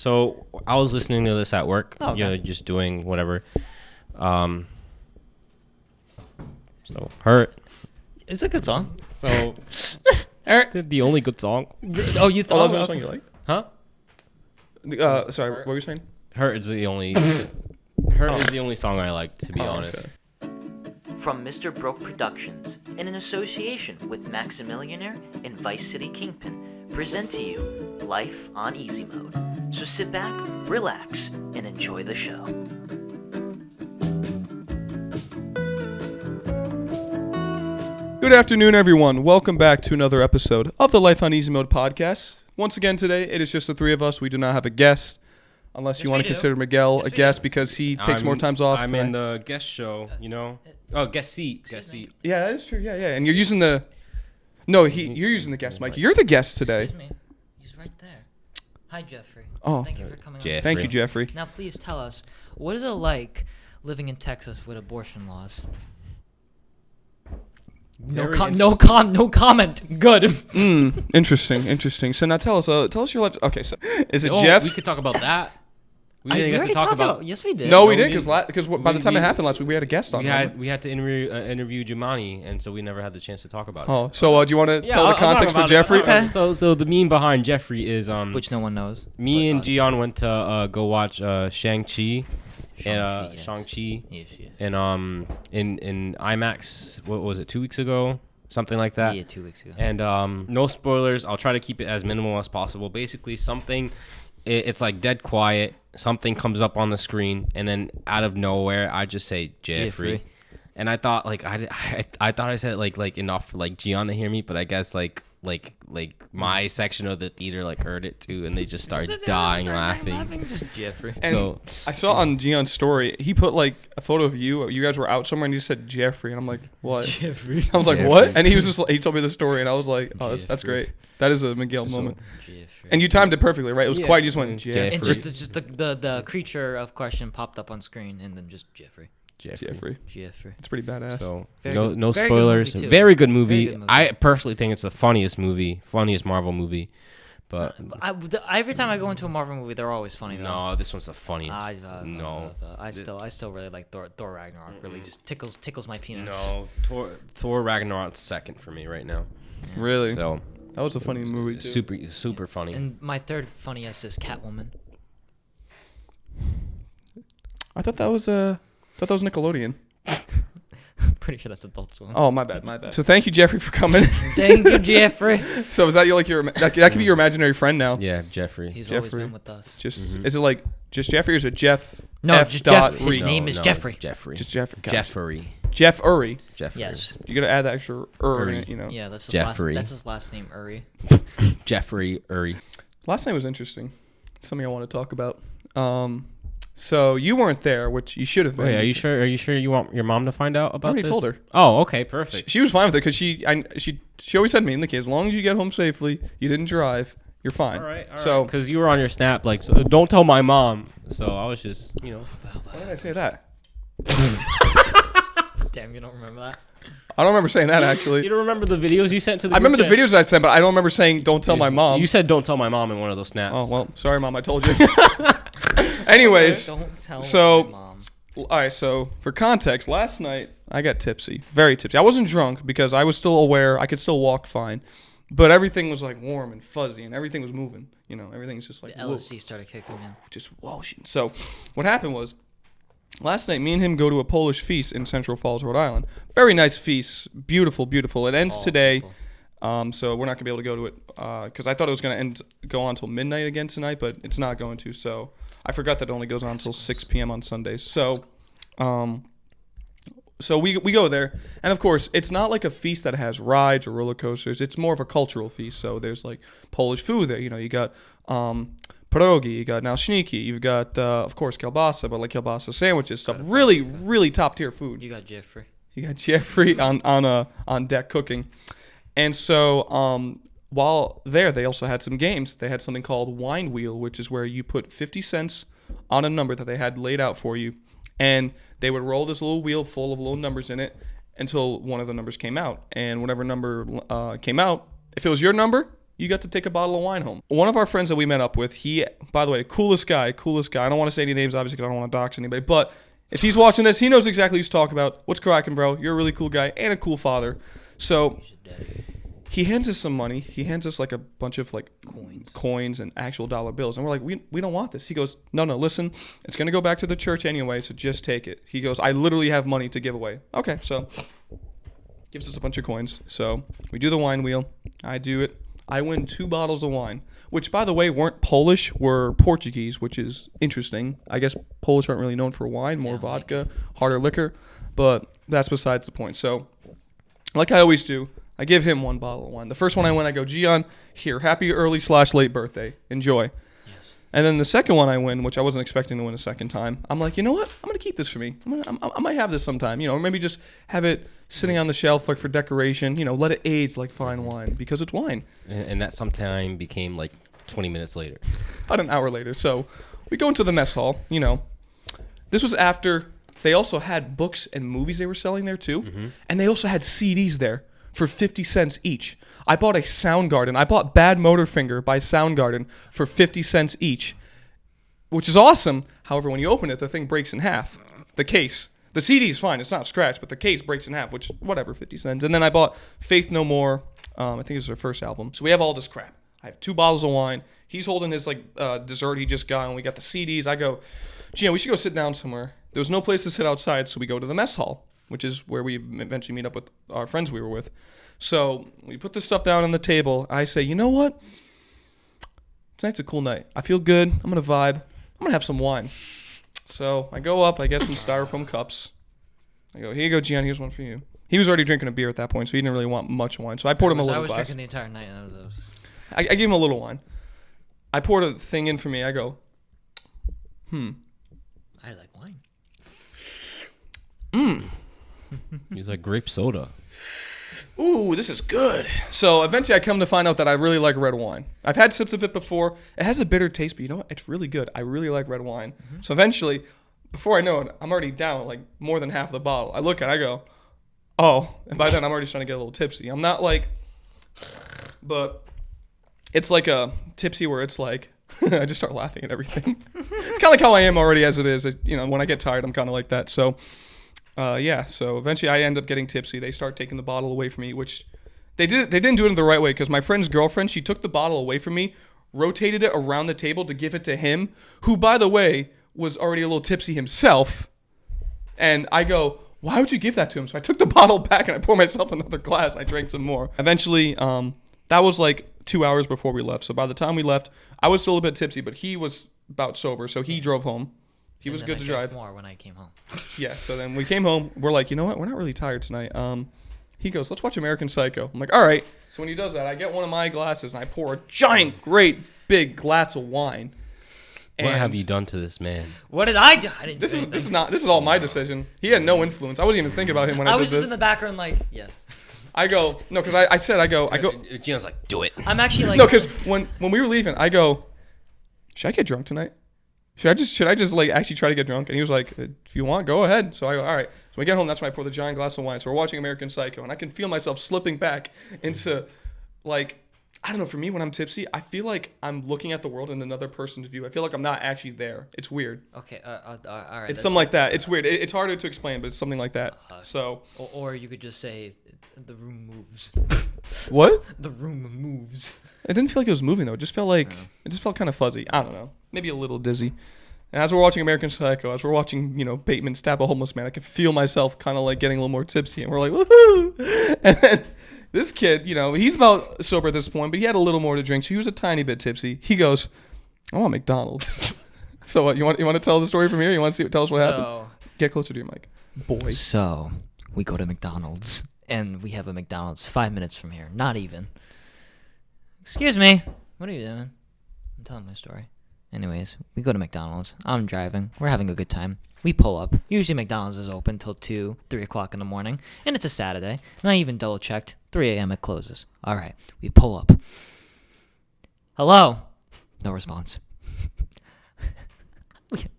So I was listening to this at work. Oh, okay. You know, just doing whatever. So Hurt. It's a good song. So Hurt. the only good song. Oh, you Oh, that was the thought? only song you liked? Huh? Sorry, what were you saying? Hurt is the only. Hurt is the only song I like, to be honest. Okay. From Mr. Broke Productions, and in association with Maximillionaire and Vice City Kingpin, present to you Life on Easy Mode. So sit back, relax, and enjoy the show. Good afternoon, everyone. Welcome back to another episode of the Life on Easy Mode podcast. Once again today, it is just the three of us. We do not have a guest, unless you want to consider Miguel a guest because he takes more times off. I'm in the guest show, you know. Oh, guest seat. Yeah, that is true. Yeah. And you're using the... No, you're using the guest mic. You're the guest today. Excuse me. He's right there. Hi, Jeffrey. Oh. Thank you for coming Jeffrey. on. Thank you, Jeffrey. Now, please tell us, what is it like living in Texas with abortion laws? No comment. Good. Interesting. So now tell us your life. Okay, so is it Oh, Jeff? we could talk about that. We We didn't get to already talk talked about. Yes, we did. No, we No, did we because by the time it happened last week, we had a guest on. We had to interview Jumani, and so we never had the chance to talk about it. Oh, so do you want to tell the I'll talk context for about it. Jeffrey? Okay. So the meme behind Jeffrey is Which no one knows. me but and us. Gian went to go watch Shang-Chi and yes. Shang-Chi Yes. and in IMAX. What was it? 2 weeks ago, something like that. Yeah, 2 weeks ago. And no spoilers. I'll try to keep it as minimal as possible. Basically, it's like dead quiet. Something comes up on the screen, and then out of nowhere, I just say Jeffrey. And I thought I thought I said it like enough for like Gian to hear me, but I guess like my section of the theater like heard it too, and they just started dying laughing. Just Jeffrey. And So I saw on Gion's story, he put like a photo of you. You guys were out somewhere, and he just said Jeffrey, and I'm like, what? Jeffrey. I was like, Jeffrey. what? And he was just he told me the story, and I was like, oh, that's Jeffrey. great. That is a Miguel So- moment. Jeffrey. And you timed it perfectly, right? It was Yeah. quiet. You just went Jeffrey. And Jeffrey. just the creature of question popped up on screen, and then just Jeffrey. Jeffrey. Jeffrey. It's pretty badass. So Very no good- no very good spoilers. movie, too. Very good movie. Very good movie. I personally think it's the funniest Marvel movie. But Every time I go into a Marvel movie, they're always funny. Though. no, this one's the funniest. I still really like Thor Ragnarok. Really just tickles my penis. No, Thor Ragnarok's second for me right now. Really? So That was a funny movie too. super funny. And my third funniest is Catwoman. I thought that was Nickelodeon. Pretty sure that's Adult Swim. Oh, my bad. So thank you, Jeffrey, for coming. Thank you, Jeffrey. So is that that could be your imaginary friend now? Yeah, Jeffrey. He's always Jeffrey. been with us. Just is it like just Jeffrey or is it Jeff? No, F. just dot Jeff. His Uri? name is Jeffrey. Jeffrey. Just Jeffrey. Gotcha. Jeffrey. Jeff Uri. Jeffrey. Yes. You gotta add that extra in Uri. it, you know. Yeah, that's his Jeffrey. last. That's his last name, Uri. Jeffrey Uri. Last night was interesting. Something I want to talk about. So you weren't there, which you should have been. Wait, are you sure? Are you sure you want your mom to find out about I already this? told her. Oh, okay, perfect. She was fine with it because she always said to me, Nicky, as long as you get home safely, you didn't drive, you're fine. All right. So because you were on your snap, like, so don't tell my mom. So I was just, why did I say that? Damn, you don't remember that? I don't remember saying that actually. You don't remember the videos you sent to the I remember the group chat? videos I sent, but I don't remember saying don't tell my mom. You said don't tell my mom in one of those snaps. Oh well, sorry mom, I told you. Anyways, Don't tell so- my mom. all right. So for context, last night I got tipsy, very tipsy. I wasn't drunk because I was still aware. I could still walk fine, but everything was like warm and fuzzy, and everything was moving. You know, everything's just like The LSD started kicking in. just whooshing. So what happened was last night me and him go to a Polish feast in Central Falls, Rhode Island. Very nice feast, beautiful. It ends Oh, today. beautiful. So we're not gonna be able to go to it because I thought it was gonna go on until midnight again tonight, but it's not going to. So I forgot that it only goes on until 6 p.m. on Sundays. So, so we go there, and of course it's not like a feast that has rides or roller coasters. It's more of a cultural feast. So there's like Polish food there. You know, you got pierogi, you got naleśniki, you've got of course kielbasa, but like kielbasa sandwiches, stuff. Really top tier food. You got Jeffrey. You got Jeffrey on deck cooking. And so while there, they also had some games. They had something called Wine Wheel, which is where you put 50 cents on a number that they had laid out for you. And they would roll this little wheel full of little numbers in it until one of the numbers came out. And whatever number came out, if it was your number, you got to take a bottle of wine home. One of our friends that we met up with, he, by the way, coolest guy. I don't want to say any names, obviously, because I don't want to dox anybody. But if he's watching this, he knows exactly what he's talking about. What's cracking, bro? You're a really cool guy and a cool father. So he hands us some money. He hands us like a bunch of like coins and actual dollar bills. And we're like, we don't want this. He goes, no, listen, it's going to go back to the church anyway, so just take it. He goes, I literally have money to give away. Okay, so gives us a bunch of coins. So we do the wine wheel. I do it. I win 2 bottles of wine, which, by the way, weren't Polish, were Portuguese, which is interesting. I guess Polish aren't really known for wine, more vodka, harder liquor, but that's besides the point. So, like I always do, I give him 1 bottle of wine. The first one I win, I go, Gian, here, happy early/late birthday. Enjoy. Yes. And then the second one I win, which I wasn't expecting to win a second time, I'm like, you know what? I'm going to keep this for me. I might have this sometime, or maybe just have it sitting on the shelf like for decoration, let it age like fine wine because it's wine. And that sometime became like 20 minutes later. About an hour later. So we go into the mess hall, This was after they also had books and movies they were selling there too. Mm-hmm. And they also had CDs there for 50 cents each. I bought a Soundgarden. I bought Bad Motorfinger by Soundgarden for 50 cents each, which is awesome. However, when you open it, the thing breaks in half. The case. The CD is fine. It's not scratched, but the case breaks in half, which, whatever, 50 cents. And then I bought Faith No More. I think it was their first album. So we have all this crap. I have 2 bottles of wine. He's holding his dessert he just got, and we got the CDs. I go, Gina, we should go sit down somewhere. There was no place to sit outside, so we go to the mess hall, which is where we eventually meet up with our friends we were with. So we put this stuff down on the table. I say, you know what? Tonight's a cool night. I feel good. I'm going to vibe. I'm going to have some wine. So I go up. I get some styrofoam cups. I go, here you go, Gian. Here's one for you. He was already drinking a beer at that point, so he didn't really want much wine. So I poured him a little glass. I was drinking the entire night. I gave him a little wine. I poured a thing in for me. I go, I like wine. He's like grape soda. Ooh, this is good. So eventually I come to find out that I really like red wine. I've had sips of it before. It has a bitter taste, but you know what? It's really good. I really like red wine. Mm-hmm. So eventually, before I know it, I'm already down like more than half the bottle. I look at it, I go, oh. And by then I'm already starting to get a little tipsy. I'm not like, but it's like a tipsy where it's like, I just start laughing at everything. It's kind of like how I am already as it is. When I get tired, I'm kind of like that. So so eventually I end up getting tipsy. They start taking the bottle away from me, which they didn't do it in the right way because my friend's girlfriend, she took the bottle away from me, rotated it around the table to give it to him, who, by the way, was already a little tipsy himself. And I go, why would you give that to him? So I took the bottle back and I poured myself another glass. I drank some more. Eventually, that was like 2 hours before we left. So by the time we left, I was still a bit tipsy, but he was about sober, so he drove home. He was good to drive. More when I came home. Yeah, so then we came home. We're like, you know what? We're not really tired tonight. He goes, let's watch American Psycho. I'm like, all right. So when he does that, I get one of my glasses and I pour a giant, great, big glass of wine. What have you done to this man? What did I do? I didn't this is all my decision. He had no influence. I wasn't even thinking about him when I did this. I was just in the background like, yes. I go, no, because I go. Gino's like, do it. I'm actually like. No, because when we were leaving, I go, should I get drunk tonight? Should I just like actually try to get drunk? And he was like, if you want, go ahead. So I go, all right. So we get home. That's when I pour the giant glass of wine. So we're watching American Psycho, and I can feel myself slipping back into, like, I don't know. For me, when I'm tipsy, I feel like I'm looking at the world in another person's view. I feel like I'm not actually there. It's weird. Okay. All right. It's something like that. It's weird. It's harder to explain, but it's something like that. So. Or you could just say, the room moves. What? The room moves. It didn't feel like it was moving though. It just felt kind of fuzzy. I don't know. Maybe a little dizzy. And as we're watching American Psycho, as we're watching, Bateman stab a homeless man, I can feel myself kind of like getting a little more tipsy, and we're like, woohoo! And then this kid, he's about sober at this point, but he had a little more to drink, so he was a tiny bit tipsy. He goes, I want McDonald's. So what? You want to tell the story from here? You want to tell us what happened? Get closer to your mic, boy. So we go to McDonald's, and we have a McDonald's 5 minutes from here. Not even. Excuse me. What are you doing? I'm telling my story. Anyways, we go to McDonald's. I'm driving. We're having a good time. We pull up. Usually McDonald's is open till 2, 3 o'clock in the morning. And it's a Saturday. And I even double checked. 3 a.m. it closes. All right. We pull up. Hello? No response.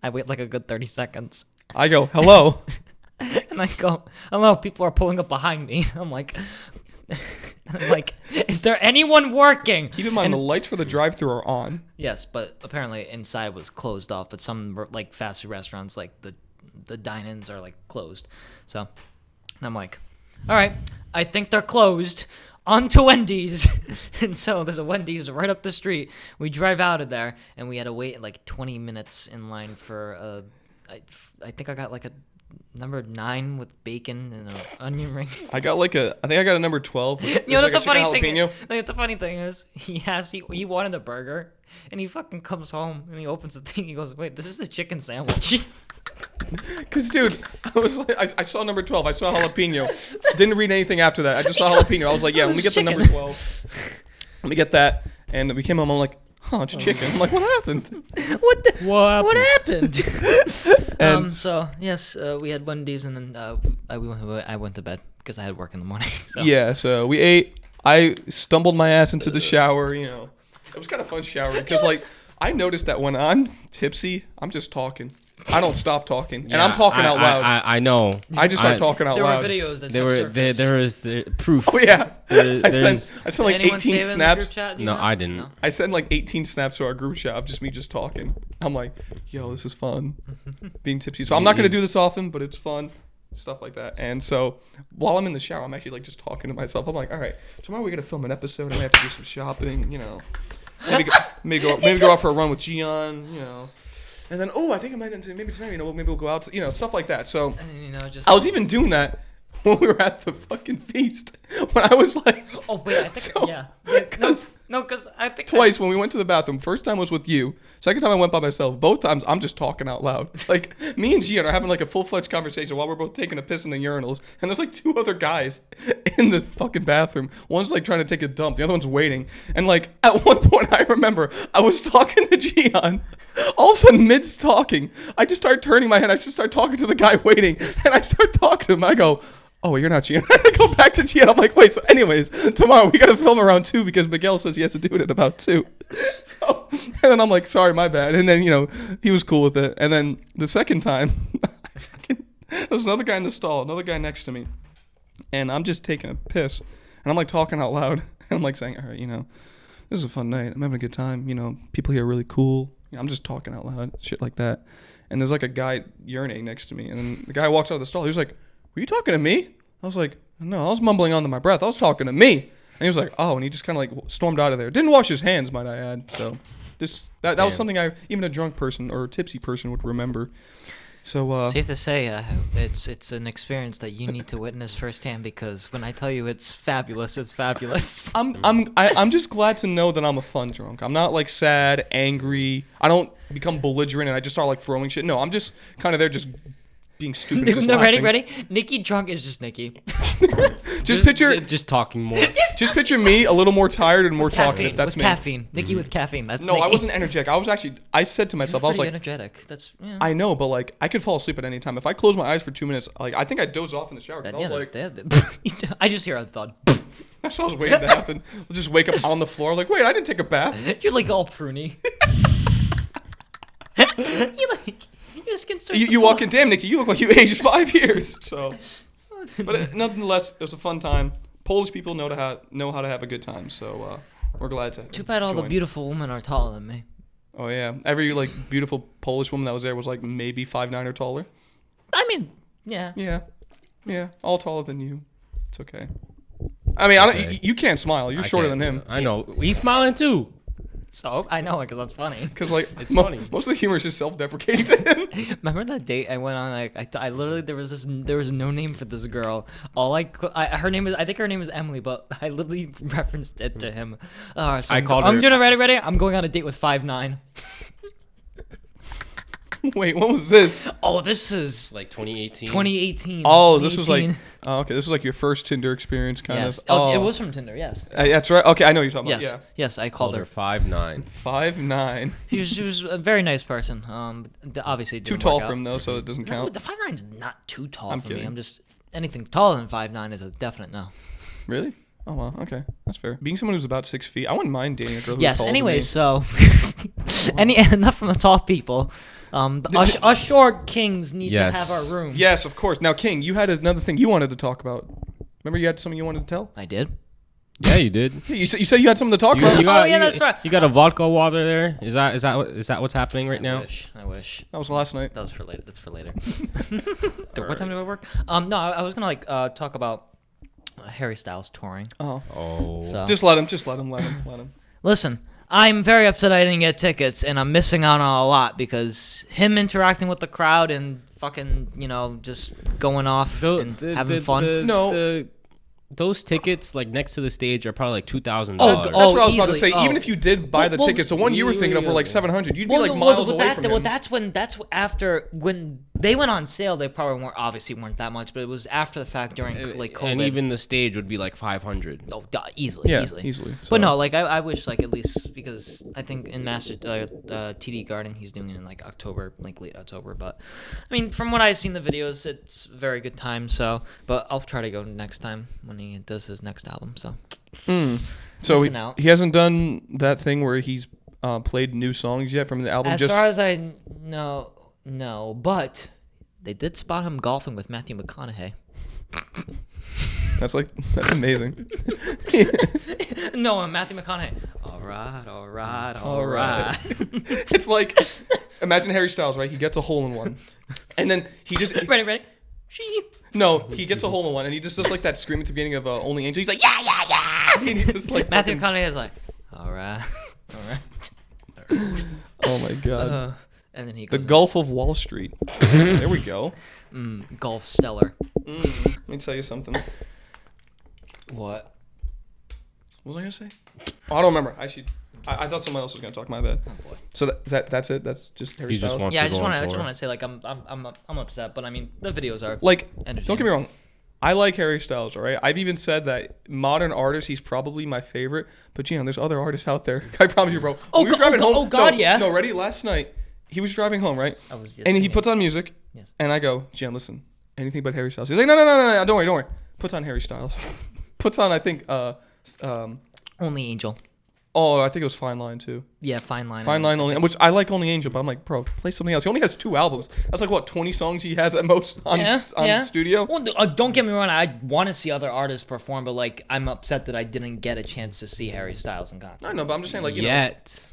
I wait like a good 30 seconds. I go, hello. And I go, hello, people are pulling up behind me. I'm like, Is there anyone working? Keep in mind, the lights for the drive-thru are on. Yes, but apparently inside was closed off. But some like fast food restaurants, like the dine-ins, are like closed. So, and I'm like, all right, I think they're closed. On to Wendy's. And so there's a Wendy's right up the street. We drive out of there, and we had to wait like 20 minutes in line for I think I got like a number 9 with bacon and an onion ring. I think I got a number 12. You know what like the funny thing jalapeno. is? Like, the funny thing is, he wanted a burger, and he fucking comes home and he opens the thing. He goes, "Wait, this is a chicken sandwich." Cause dude, I saw number 12. I saw jalapeno. Didn't read anything after that. I just saw jalapeno. I was like, yeah, let me get the number 12. Let me get that. And we came home. I'm like, oh, it's chicken. I'm like, what happened? What happened? And So yes, we had Wendy's, and then I went to bed because I had work in the morning. So. yeah, so we ate. I stumbled my ass into the shower. You know, it was kind of fun showering because like I noticed that when I'm tipsy, I'm just talking. I don't stop talking, and I'm talking out loud. I know. I just start talking out There loud. were videos that There is the proof. Oh yeah, I There's- sent like 18 snaps. No, I didn't. No. I sent like 18 snaps to our group chat of just me just talking. I'm like, yo, this is fun, being tipsy. So I'm not gonna do this often, but it's fun, stuff like that. And so while I'm in the shower, I'm actually like just talking to myself. I'm like, all right, tomorrow we gotta film an episode, and we have to do some shopping. You know, maybe go out for a run with Gian. You know. And then, I think I might maybe tonight, maybe we'll go out, stuff like that. So just I was even doing that when we were at the fucking feast. When I was like, Oh wait, I think So- yeah. because No, because I think twice when we went to the bathroom. First time was with you. Second time I went by myself. Both times I'm just talking out loud. Like me and Gian are having like a full-fledged conversation while we're both taking a piss in the urinals. And there's like 2 other guys in the fucking bathroom. One's like trying to take a dump. The other one's waiting. And like at one point I remember I was talking to Gian. All of a sudden mid talking, I just start turning my head. I just start talking to the guy waiting. And I start talking to him. I go, oh, you're not Gian. I go back to Gian. I'm like, wait, so anyways, tomorrow we got to film around 2 because Miguel says he has to do it at about 2. So, and then I'm like, sorry, my bad. And then, he was cool with it. And then the second time, there's another guy in the stall, another guy next to me. And I'm just taking a piss. And I'm like talking out loud. And I'm like saying, all right, this is a fun night. I'm having a good time. People here are really cool. I'm just talking out loud, shit like that. And there's like a guy urinating next to me. And then the guy walks out of the stall. He was like, were you talking to me? I was like, no, I was mumbling under my breath. I was talking to me. And he was like, oh, and he just kind of like stormed out of there. Didn't wash his hands, might I add. So that was something even a drunk person or a tipsy person would remember. So safe to say, it's an experience that you need to witness firsthand, because when I tell you it's fabulous, it's fabulous. I'm just glad to know that I'm a fun drunk. I'm not like sad, angry. I don't become belligerent and I just start like throwing shit. No, I'm just kind of there just being stupid. And just laughing. Ready? Nicky drunk is just Nicky. just talking more. Just picture me a little more tired and more talkative. That's me. Caffeine. Nicky with caffeine. That's No, Nicky. I wasn't energetic. I said to myself, I was like, energetic. That's I know, but like I could fall asleep at any time. If I close my eyes for 2 minutes, like I think I doze off in the shower. 'Cause I was like, I just hear a thud. that's what I was waiting to happen. I'll just wake up on the floor, like, wait, I didn't take a bath. You're like all pruny. Your skin starts. You walk in, damn, Nicky, you look like you aged 5 years. So, but nonetheless, it was a fun time. Polish people know how to have a good time. So we're glad to. Too bad all the beautiful women are taller than me. Oh yeah, every like beautiful Polish woman that was there was like maybe 5'9" or taller. I mean, yeah. Yeah, all taller than you. It's okay. I mean, you can't smile. You're shorter than him. I know. He's smiling too. So I know, because I'm funny. Because like It's funny. Most of the humor is just self-deprecating to him. Remember that date I went on? Like I literally there was no name for this girl. I think her name is Emily, but I literally referenced it to him. So I called her. I'm doing it ready. I'm going on a date with 5'9". Wait, what was this? Oh, this is Like 2018. 2018. Oh, this was like. 2018. Oh, okay. This was like your first Tinder experience, kind Yes. of. Oh, it was from Tinder. Yes. That's right. Okay, I know what you're talking Yes. about. Yes, I Called called her her. 5'9". 5'9". She was a very nice person. Obviously it Too didn't tall work for out. him though, so it doesn't No, count. the 5'9" is not too tall I'm for me. kidding. I'm just anything taller than 5'9" is a definite no. Really? Oh well. Okay, that's fair. Being someone who's about 6 feet, I wouldn't mind dating a girl who's Yes. taller Anyways, than me. so enough from the tall people. Us short kings need Yes. to have our room. Yes, of course. Now, King, you had another thing you wanted to talk about. Remember, you had something you wanted to tell? I did. Yeah, you did. You said you had something to talk about. That's right. You got a vodka water there. Is that what's happening right now? I wish. That was last night. That was for later. That's for later. What time do I work? No, I was gonna talk about Harry Styles touring. Oh. So. Just let him. Listen, I'm very upset I didn't get tickets, and I'm missing out on a lot because him interacting with the crowd and fucking, just going off and having fun. Those tickets, like next to the stage, are probably like $2,000. That's what I was about to easily. say. Even if you did buy the tickets, the one you were thinking of were like $700. You'd be like miles away from him. That's after when they went on sale. They probably weren't that much, but it was after the fact during like COVID. And even the stage would be like $500. Oh, easily. Easily. So. But no, like I wish like at least because I think in TD Garden he's doing it in like October, like late October. But I mean, from what I've seen the videos, it's a very good time. So, but I'll try to go next time when he does his next album. So. So he hasn't done that thing where he's played new songs yet from the album. As far as I know, no. But they did spot him golfing with Matthew McConaughey. That's amazing. No, Matthew McConaughey. All right. It's like, imagine Harry Styles, right? He gets a hole in one, and then he just ready. No, he gets a hole in one, and he just does like that scream at the beginning of Only Angel. He's like, yeah, and he just like Matthew McConaughey is like, all right. Oh my god. And then he the goes Gulf of Wall Street. There we go. Golf Stellar. Let me tell you something. What? What was I gonna say? Oh, I don't remember. I thought someone else was gonna talk. My bad. Oh boy. So that's it. That's just Harry Styles. I just want to say like I'm upset, but I mean the videos are like. Don't get me wrong. I like Harry Styles, all right? I've even said that modern artist, he's probably my favorite. But, there's other artists out there. I promise you, bro. We were driving home. Oh, God, yeah. No, ready? Last night, he was driving home, right? And he puts on music. Yes. And I go, Gian, listen, anything but Harry Styles. He's like, no, don't worry. Puts on Harry Styles. Puts on, I think, Only Angel. Oh, I think it was Fine Line, too. Yeah, Fine Line. Fine Line only, which I like Only Angel, but I'm like, bro, play something else. He only has 2 albums. That's like, 20 songs he has at most on studio? Well, don't get me wrong. I want to see other artists perform, but, like, I'm upset that I didn't get a chance to see Harry Styles in concert. I know, but I'm just saying, like, Yet.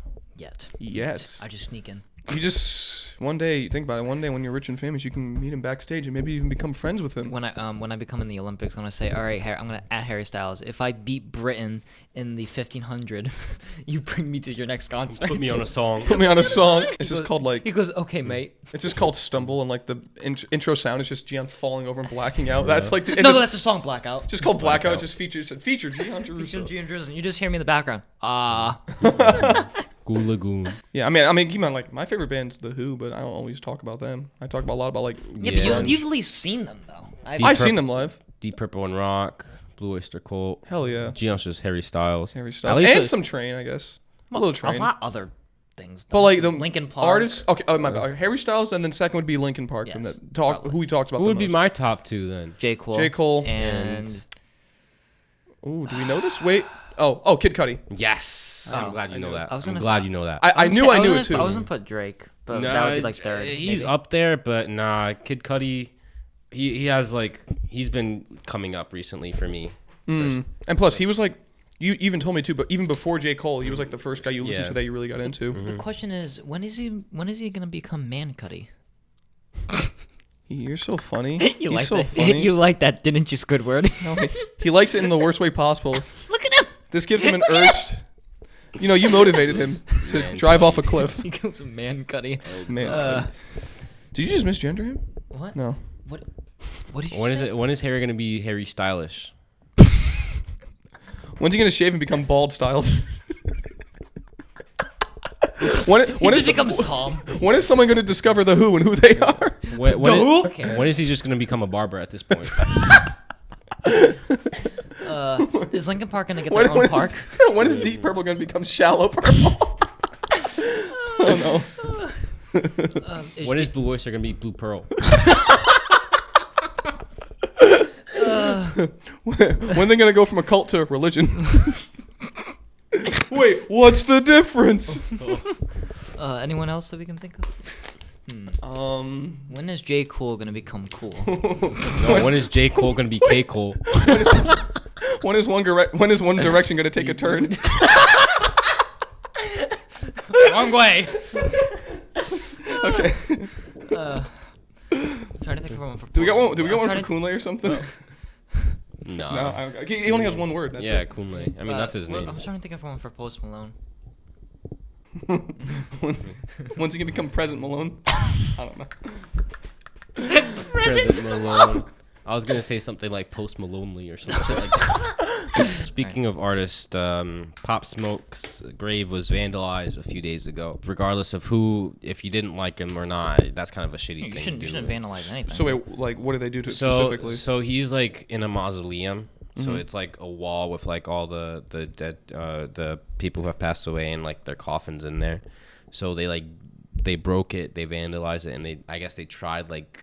I just sneak in. You just think about it. One day when you're rich and famous, you can meet him backstage and maybe even become friends with him. When I become in the Olympics, I'm gonna say, all right, I'm gonna at Harry Styles. If I beat Britain in the 1500, you bring me to your next concert. Put me on a song. It's just called like. He goes, okay, mate. It's just called Stumble, and like the intro sound is just Gian falling over and blacking out. That's like. That's the song Blackout. Just called Blackout. It just featured Gian Jerusalem. You just hear me in the background. Goo Lagoon. Yeah, I mean, keep in mind, like, my favorite band's The Who, but I don't always talk about them. I talk about a lot about, like... Yeah, but you've at least seen them, though. I've seen them live. Deep Purple and Rock, Blue Oyster Cult. Hell yeah. Gion's just Harry Styles. And some Train, I guess. A little Train. A lot other things. But, like, the Linkin Park. Artists... Okay, my bad. Harry Styles, and then second would be Linkin Park from that who we talked about. Who would be my top 2, then? J. Cole. And... Ooh, do we know this? Wait... Oh, Kid Cudi. Yes. I'm glad you know that. I'm glad you know that. I knew it too. I was gonna put Drake, but that would be like third. He's up there, but nah, Kid Cudi, he has like, he's been coming up recently for me. And plus, he was like, you even told me too, but even before J. Cole, he was like the first guy you listened to that you really got into. The question is, when is he gonna become Man Cudi? You're so funny. He's so funny. You like that, didn't you, Squidward? No, he likes it in the worst way possible. Look at him. This gives him an urge. You motivated him to drive off a cliff. He goes Man Cudi. Man. Did you just misgender him? What? No. What did you say? When is Harry gonna be Harry Stylish? When's he gonna shave and become bald Styles? When he becomes Tom. When is someone gonna discover the Who and who they are? When is he just gonna become a barber at this point? Is Linkin Park gonna get their own park? When is Deep Purple gonna become Shallow Purple? Oh no. When is Blue Oyster gonna be Blue Pearl? When they gonna go from a cult to a religion? Wait, what's the difference? Anyone else that we can think of? When is J. Cole gonna become cool? No, when is J. Cole gonna be K. Cole? When is One Direction gonna take a turn? Wrong way. Okay. I'm trying to think of one for. Do we got one? Do we got I'm one for trying Kunle or something? No. No. He only has one word. That's yeah, it. Kunle. I mean, that's his I name. was trying to think of one for Post Malone. When's he gonna become President Malone? I don't know. President Malone. I was gonna say something like Post Malonely or something like that. Speaking of artists, Pop Smoke's grave was vandalized a few days ago. Regardless of if you didn't like him or not, that's kind of a shitty thing. You shouldn't vandalize anything. So wait, like, what do they do to it specifically? So he's like in a mausoleum. So Mhm. it's like a wall with like all the dead the people who have passed away and like their coffins in there. So they broke it, they vandalized it, and I guess they tried like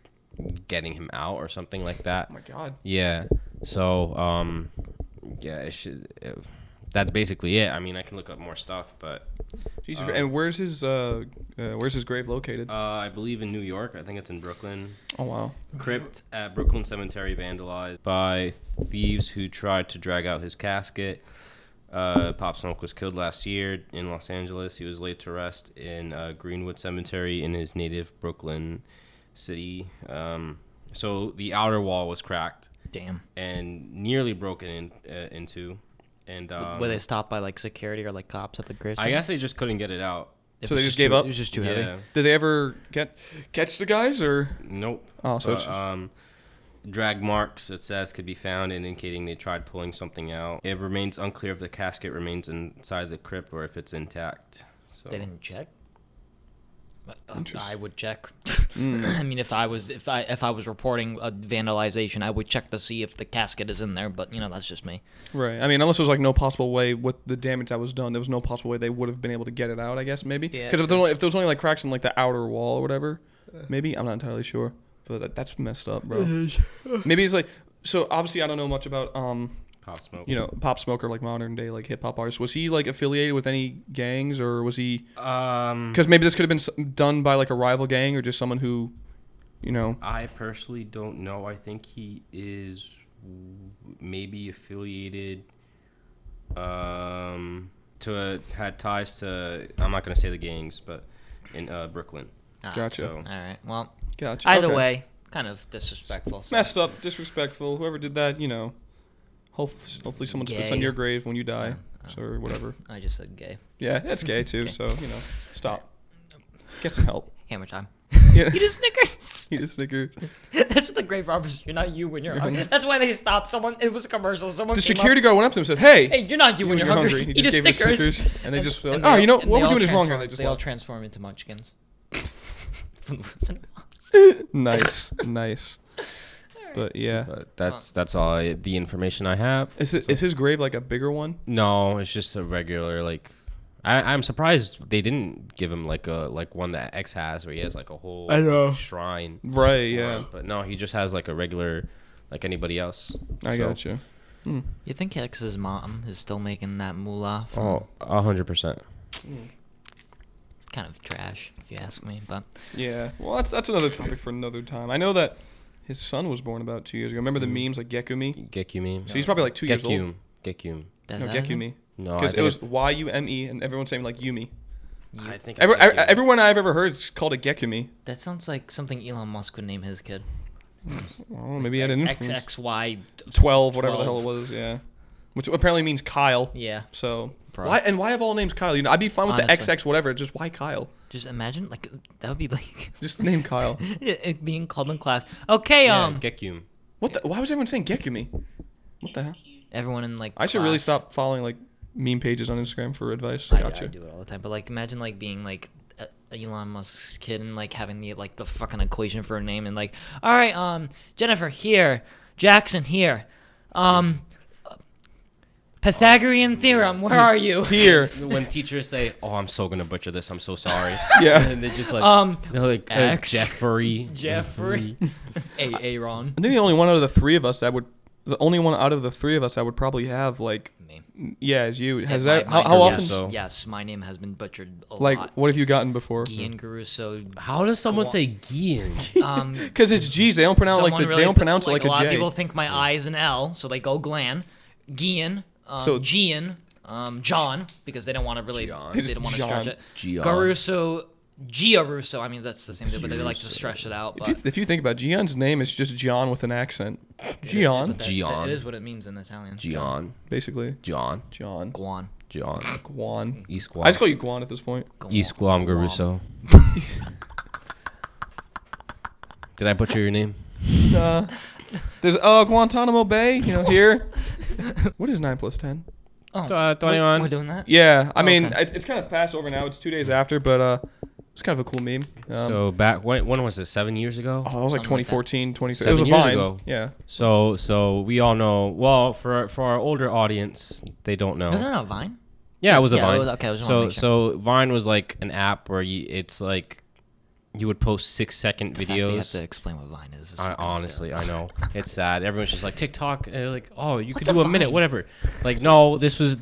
getting him out or something like that. Oh my god. Yeah. So yeah, that's basically it. I mean, I can look up more stuff, but Jesus. And where's his grave located? I believe in New York. I think it's in Brooklyn. Oh wow. Crypt at Brooklyn Cemetery vandalized by thieves who tried to drag out his casket. Pop Smoke was killed last year in Los Angeles. He was laid to rest in Greenwood Cemetery in his native Brooklyn city. So the outer wall was cracked. Damn. And nearly broken into. And were they stopped by like security or like cops at the grave? I guess they just couldn't get it out. So they just gave up? It was just too heavy. Did they ever catch the guys or? Nope. Oh, so drag marks, it says, could be found, indicating they tried pulling something out. It remains unclear if the casket remains inside the crypt or if it's intact. So They didn't check. Interesting. I would check. I mean, if I was reporting a vandalization, I would check to see if the casket is in there. But that's just me. Right. I mean, unless there was like no possible way with the damage that was done, there was no possible way they would have been able to get it out. I guess maybe. Yeah. Because if there was only like cracks in like the outer wall or whatever, maybe I'm not entirely sure. But that's messed up, bro. Maybe it's like, so obviously I don't know much about Pop Smoke. Pop Smoke or like modern day like hip hop artists. Was he like affiliated with any gangs or was he? Because maybe this could have been done by like a rival gang or just someone who, I personally don't know. I think he is maybe affiliated had ties to, I'm not going to say the gangs, but in Brooklyn. Gotcha. So, All right. Well, Gotcha. either Okay. way, kind of disrespectful. So. Messed up, disrespectful. Whoever did that, hopefully someone spits on Gay. your grave when you die, or whatever. I just said gay. Yeah, that's gay too. Okay. So stop. Get some help. Hammer time. Yeah. Eat a Snickers. Eat a Snickers. That's what the grave robbers. You're not you when you're hungry. That's why they stopped. Someone. It was a commercial. Someone. The came security up, guard went up to him and said, "Hey, Hey, you're not you when you're hungry. He Eat just a gave him Snickers. Snickers, and they just were like, they "Oh, all- you know and what they we're all doing is wrong here." transform- They just They all left. transform into munchkins. Nice. But yeah, but that's all the information I have. is his grave like a bigger one? No, it's just a regular like. I'm surprised they didn't give him like one that X has where he has like a whole shrine. Right. Yeah. But no, he just has like a regular, like anybody else. I So- gotcha. Hmm. You think X's mom is still making that moolah? From Oh, 100%. kind of trash, if you ask me. But Yeah. Well, that's another topic for another time. I know that his son was born about 2 years ago. Remember the memes like Gekumi? Geku meme. So he's probably like 2 years old. Gekyum. does No, that happen? Gekumi. No, I Because think it was it's- Yume and everyone's saying like Yumi. I think it's Gekyum. Everyone I've ever heard is called a Gekumi. That sounds like something Elon Musk would name his kid. Oh, maybe he had an influence. XXY 12, whatever the hell it was, yeah. Which apparently means Kyle. Yeah. So Probably. why have all names Kyle? I'd be fine with Honestly. the XX whatever. Just why Kyle? Just imagine that would be like Just the name Kyle. it being called in class. Okay, Yeah, Gekyum. What the? Why was everyone saying Gekumi? What the hell? everyone in like I should really class- stop following like meme pages on Instagram for advice. I Gotcha. do it all the time, but like imagine like being like Elon Musk's kid and like having the fucking equation for a name and like, all right, Jennifer here, Jackson here, Pythagorean theorem, where are you? Here. When teachers say, "Oh, I'm so gonna butcher this. I'm so sorry." Yeah. And they just like they're like X. Jeffrey. Aaron. I think the only one out of the three of us that would probably have like Me. yeah is you. Has Yeah, that my- how my- often? Yes, so? yes, my name has been butchered a Like lot. what have you gotten before? Gian Garuso. How does someone Go- say Gian? Because it's G's. They don't pronounce Someone they really don't pronounce it like a a lot J. of people think my I is an L, so they go Glan. Gian, So- Gian, John, because they don't want to really, Gian. they don't want to stretch it. Gian. Garuso, Gia Russo. I mean, that's the same thing, but they like to stretch it out. But If you think about it, Gion's name is just John with an accent. Gian, but Gian. it is what it means in Italian. Gian. basically. John. John. Guan. John. Guan. East I Guam. just call you Guan at this point. East Guam Garuso. Did I butcher your name? There's Guantanamo Bay, here. What is 9 plus 10? Oh, 21. We're doing that. Yeah, I mean, okay. it's kind of passed over now. It's 2 days after, but it's kind of a cool meme. So back when was it? 7 years ago. that was like something like that. 2014, 2013. It was a 7 years Vine. ago. Yeah. So we all know. Well, for our older audience, they don't know. Wasn't it a Vine? Yeah, it was a Yeah, Vine. it was- okay, I just wanna make sure. So Vine was like an app where it's like you would post 6-second The fact that you have videos. to explain what Vine is. Honestly, I know it's sad. Everyone's just like TikTok, like, oh, you What's could do a a minute, Vine? whatever. Like, no, this was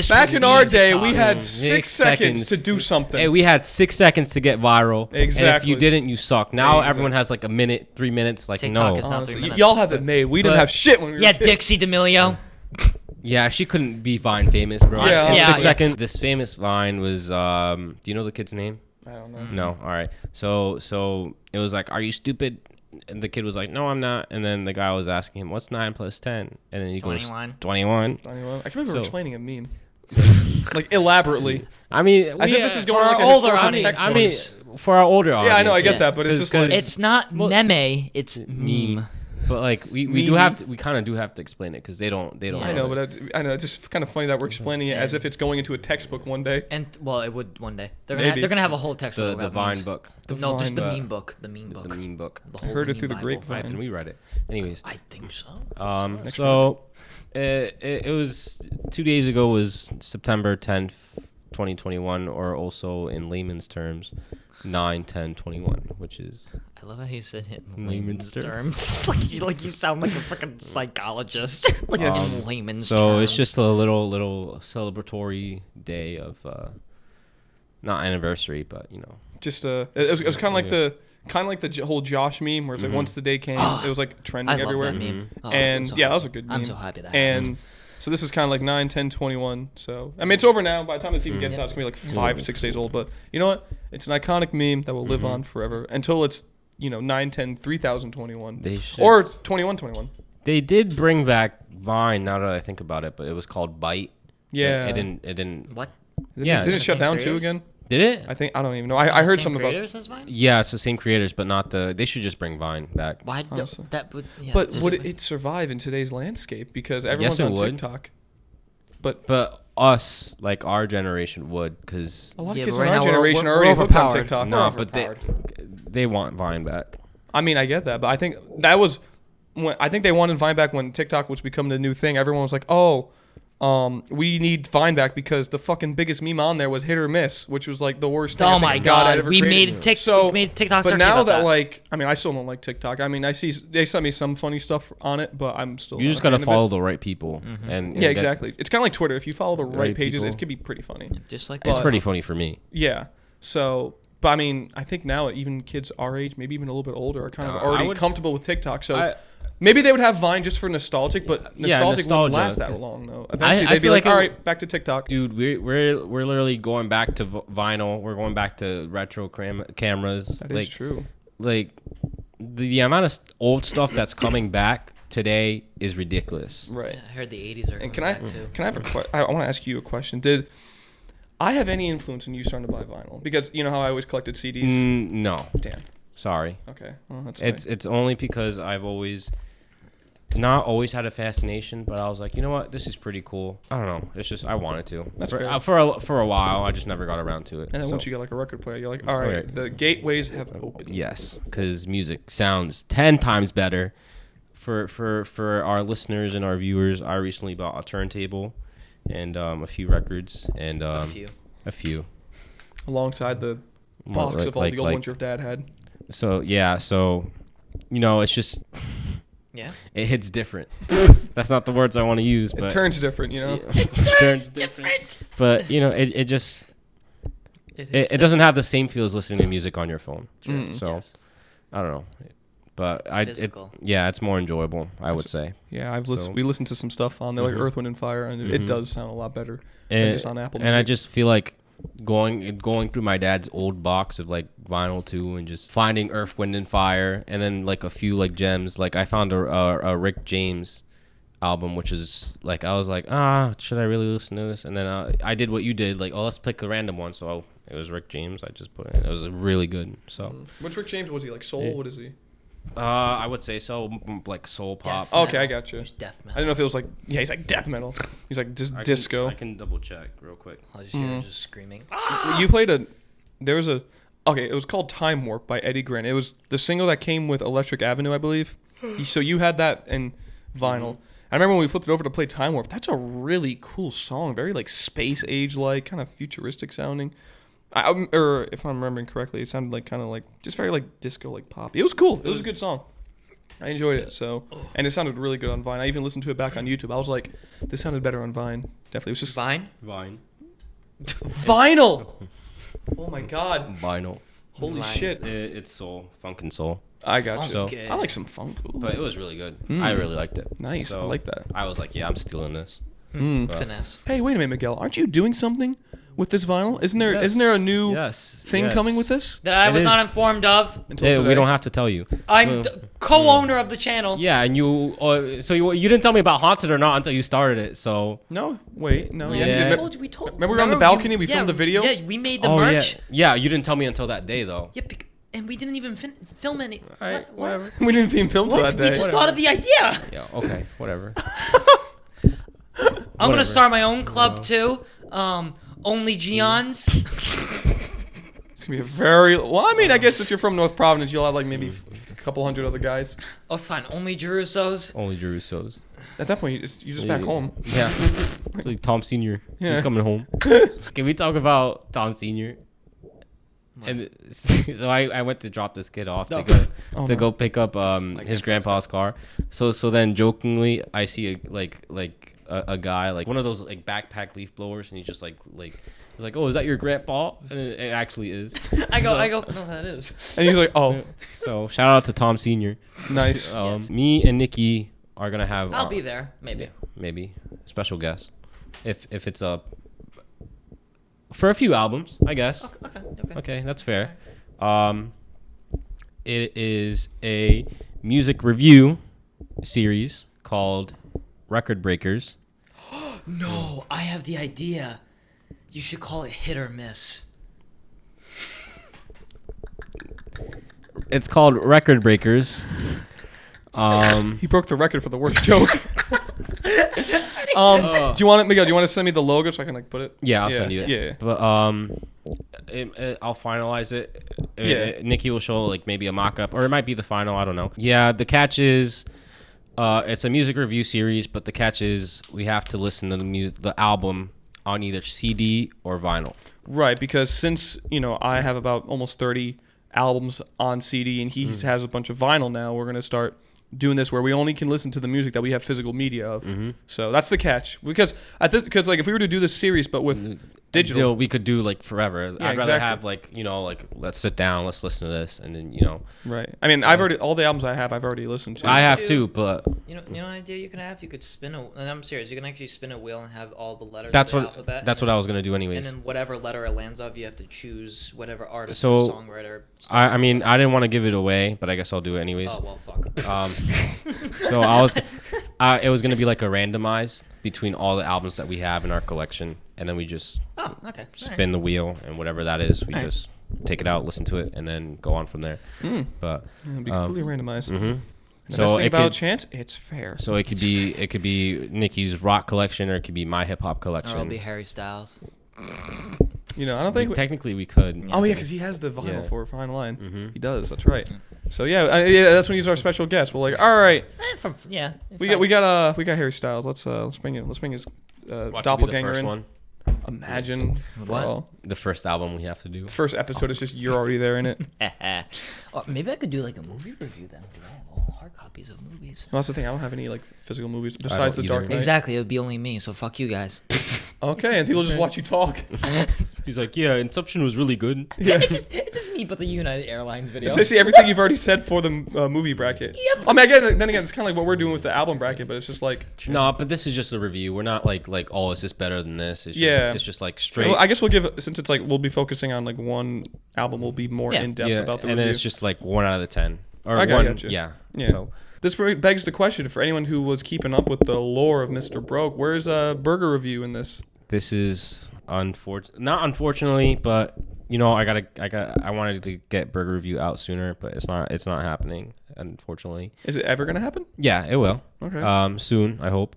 Back in our day, TikTok. we had 6 6 seconds to seconds. do something. Hey, we had 6 seconds to get viral. And if Exactly. you didn't, you suck. Now Exactly. everyone has like a minute, 3 minutes. Like, TikTok no. is not 3 Honestly, minutes. y'all have it made. We didn't But- have shit when we were Yeah, kids. Dixie D'Amelio. Yeah, she couldn't be Vine famous, bro. Yeah, In yeah, 6 yeah. seconds. This famous Vine was, do you know the kid's name? I don't know. No. All right. So it was like, are you stupid? And the kid was like, no, I'm not. And then the guy was asking him, what's 9 plus 10? And then he goes, 21. 21. I can remember So- explaining a meme. Like, elaborately. I mean, As if this is going for like our a older historical audience. I textbook. mean, for our older audience. Yeah, I know, I get yes. that, but it's just like... It's not meme. It's meme. But like we do have to, we kind of do have to explain it because they don't I know, but I know it's just kind of funny that we're explaining it as if it's going into a textbook one day. And well, it would one day. They're Maybe. gonna have a whole text. the Vine book, No, just the Vine meme book. The meme book. the meme book. The I whole heard it meme through the Bible. grapevine. And we read it. Anyways, I think so. so it was 2 days ago was September 10th, 2021, or also in layman's terms, 9/10/21, which is I love how you said it in Layman's layman's terms. like you sound like a fucking psychologist. like in layman's terms. so it's just a little celebratory day of not anniversary, but Just it was kind of like the whole Josh meme where it's like once the day came, it was like trending I love everywhere. that meme. Oh, And I'm so yeah, that happy. was a good meme. I'm so happy that And happened. so this is kind of like 9/10/21. So I mean, it's over now. By the time this even gets out, it's gonna be like 5-6 days old. But you know what? It's an iconic meme that will live on forever until it's 9/10/3021 they should, or 21/21. they did bring back Vine. Now that I think about it, but it was called Byte. Yeah. it didn't. What? Yeah, Did it the shut same down too creators? again? Did it? I don't even know. I heard something about. creators as Vine? Yeah, it's the same creators, but not the. They should just bring Vine back. Why Honestly. that would? Yeah, But that's would stupid. it survive in today's landscape? Because everyone's it on would. TikTok. But us, like our generation, would because A lot of Yeah, kids but in right our now we're- generation we're are already hooked on overpowered. TikTok. no, We're but they want Vine back. I mean, I get that, but I think that was when I think they wanted Vine back when TikTok was becoming the new thing. Everyone was like, "Oh, we need Vine back because the fucking biggest meme on there was hit or miss, which was like the worst thing." I Oh think my I'd god, ever we created. made So, we made TikTok. but turkey now about that like, I mean, I still don't like TikTok. I mean, I see they sent me some funny stuff on it, but I'm still. You not just a gotta fan of follow it. the right people, and Yeah, get- exactly. It's kind of like Twitter. If you follow the right pages, people. it could be pretty funny. just like It's But- pretty funny for me. Yeah. So, but I mean, I think now even kids our age, maybe even a little bit older, are kind of I already would- comkomfortable with TikTok. So I- maybe they would have Vine just for nostalgic, but Yeah, nostalgic wouldn't nostalgia. last that long though. Eventually, I they'd be feel like, like it all would- right, back to TikTok. Dude, we're literally going back to vinyl. We're going back to retro cameras. That is true. Like the amount of old stuff that's coming back today is ridiculous. Right. Yeah, I heard the 80s are And coming can I back too. can I have a I want to ask you a question. Did I have any influence in you starting to buy vinyl? Because you know how I always collected CDs. No, Damn. sorry. Okay. Well, that's It's only because I've always not always had a fascination, but I was like, you know what, this is pretty cool. I don't know. It's just I wanted to. That's for, fair. For a while, I just never got around to it. And then So- once you get like a record player, you're like, all right, Right. the gateways have opened. Yes, because music sounds 10 times better. For our listeners and our viewers, I recently bought a turntable and a few records and A few. a few. Alongside the box Like- of all like- the old like- ones your dad had. So it's just Yeah. it hits different. That's not the words I want to use, but It turns different, you know. it turns different. But it just it doesn't have the same feel as listening to music on your phone. Mm. So Yes. I don't know. but It's physical. it's more enjoyable, I would say. Yeah, So- we listened to some stuff on there, like Mhm. Earth, Wind, and Fire, and it Mhm. does sound a lot better than just on Apple Music. And I just feel like going through my dad's old box of like vinyl too, and just finding Earth, Wind, and Fire, and then like a few like gems. Like I found a Rick James album, which is like I was like, should I really listen to this? And then I did what you did, like, let's pick a random one. So it was Rick James. I just put it in. It was really good. So Which Rick James was he? Like soul? Yeah. What is he? I would say so, like soul pop. Death Okay, I metal. got you. There's death I metal. didn't know if it was like he's like death metal. He's like just disco. I can double check real quick. I was just hear just screaming. You played it was called Time Warp by Eddie Grant. It was the single that came with Electric Avenue, I believe. So you had that in vinyl. I remember when we flipped it over to play Time Warp. That's a really cool song, very like space age like, kind of futuristic sounding. Or if I'm remembering correctly, it sounded like kind of like just very like disco like pop. It was cool. It was a good song. I enjoyed it. So, and it sounded really good on Vine. I even listened to it back on YouTube. I was like, this sounded better on Vine. Definitely, it was just Vine? Vine. vinyl. Oh my god! Vinyl. Holy Vine. shit! It's soul, funk and soul. I got you. So- Okay. I like some funk. Ooh. But it was really good. I really liked it. Nice. I like that. I was like, yeah, I'm stealing this. Mm. Finesse. Hey, wait a minute, Miguel. Aren't you doing something with this vinyl? Isn't there a new thing coming with this? That I It was not is. informed of. Until Yeah, today? we don't have to tell you. I'm co-owner of the channel. Yeah, and you didn't tell me about Haunted or not until you started it. So No, wait, no. Yeah. Yeah. We told. Remember we were on the balcony, we filmed the video? Yeah, we made the oh merch. yeah, you didn't tell me until that day though. Yeah, and we didn't even film any. All right, What? whatever. We didn't even film till What? that We day. just thought of the idea. Yeah, okay, whatever. I'm gonna Whatever. start my own club too. Only Gions. It's gonna be a very well. I mean, I guess if you're from North Providence, you'll have like maybe a couple hundred other guys. Oh, fine. Only Jerusos. Only Jeruso's. At that point, you're just back home. Yeah. It's like Tom Senior. Yeah. He's coming home. Can we talk about Tom Senior? And so I went to drop this kid off to go go pick up his grandpa's car. So then jokingly I see a guy like one of those like backpack leaf blowers, and he's just like he's like, oh, is that your grandpa? And it actually is. I go. No, that is. And he's like, oh, So shout out to Tom Senior. nice. Yes. Me and Nicky are gonna have. I'll be there. Maybe. Maybe special guest if it's a for a few albums, I guess. Okay. Okay, that's fair. It is a music review series called Record Breakers. No, I have the idea. You should call it hit or miss. It's called Record Breakers. He broke the record for the worst joke. Do you want it, Miguel? Do you want to send me the logo so I can like put it? Yeah, I'll send you it. Yeah. But I'll finalize it. Yeah. Nikki will show like maybe a mock-up, or it might be the final. I don't know. Yeah, the catch is, it's a music review series, but the catch is we have to listen to the album on either CD or vinyl. Right, because since I have about almost 30 albums on CD, and he has a bunch of vinyl now, we're gonna start doing this where we only can listen to the music that we have physical media of. So that's the catch. Because like if we were to do this series but with digital, we could do like forever. Yeah, I'd rather exactly. have like let's sit down, let's listen to this, and then right? I mean, I've already all the albums I have, I've already listened to. I have too, but You know an idea you can have? You could spin a. And I'm serious. You can actually spin a wheel and have all the letters that's of the what alphabet. that's what I was gonna do And anyways. then whatever letter it lands of, you have to choose whatever artist So, or songwriter. I mean I didn't want to give it away, but I guess I'll do it anyways. Oh well, fuck. So it was gonna be like a randomize between all the albums that we have in our collection, and then we just Oh, okay. spin the wheel, and whatever that is, we Alright. just take it out, listen to it, and then go on from there. But It'll be completely randomized. mhm. The So best thing it about could Chance, it's fair. so it could be Nicky's rock collection, or it could be my hip hop Or collection. it'll be Harry Styles. I don't think. Technically, we could. Oh yeah, because he has the vinyl Yeah. for Fine Line. Mhm. He does. That's right. So yeah, that's when he's our special guest. We're like, all right, we got Harry Styles. Let's bring him. Let's bring his Watch it be the doppelganger first in. one. Imagine. What? Well, The first album we have to do. first episode is just you're already there in it. Or maybe I could do like a movie review then. Do I have all hard copies of movies? Well, that's the thing. I don't have any like physical movies besides The don't Dark either. Knight. Exactly. It would be only me. So fuck you guys. Okay, and people just watch you talk. He's like, yeah, Inception was really good. Yeah. It's just me, but the United Airlines video. It's basically everything you've already said for the movie bracket. Yep. I mean, then again, it's kind of like what we're doing with the album bracket, but it's just like. No, but this is just a review. We're not like oh, is this better than this? It's just, Yeah. it's just like straight. Well, I guess we'll give, since it's like we'll be focusing on like one album, we'll be more in depth about the and review. then it's just like 1 out of the 10 or I one. gotcha. Yeah. Yeah. So This begs the question for anyone who was keeping up with the lore of Mr. Broke. Where's a burger review in this? this is not unfortunately, but you know, I wanted to get Burger Review out sooner, but it's not happening, unfortunately. Is it ever gonna happen? Yeah, it will. Okay. Soon, I hope.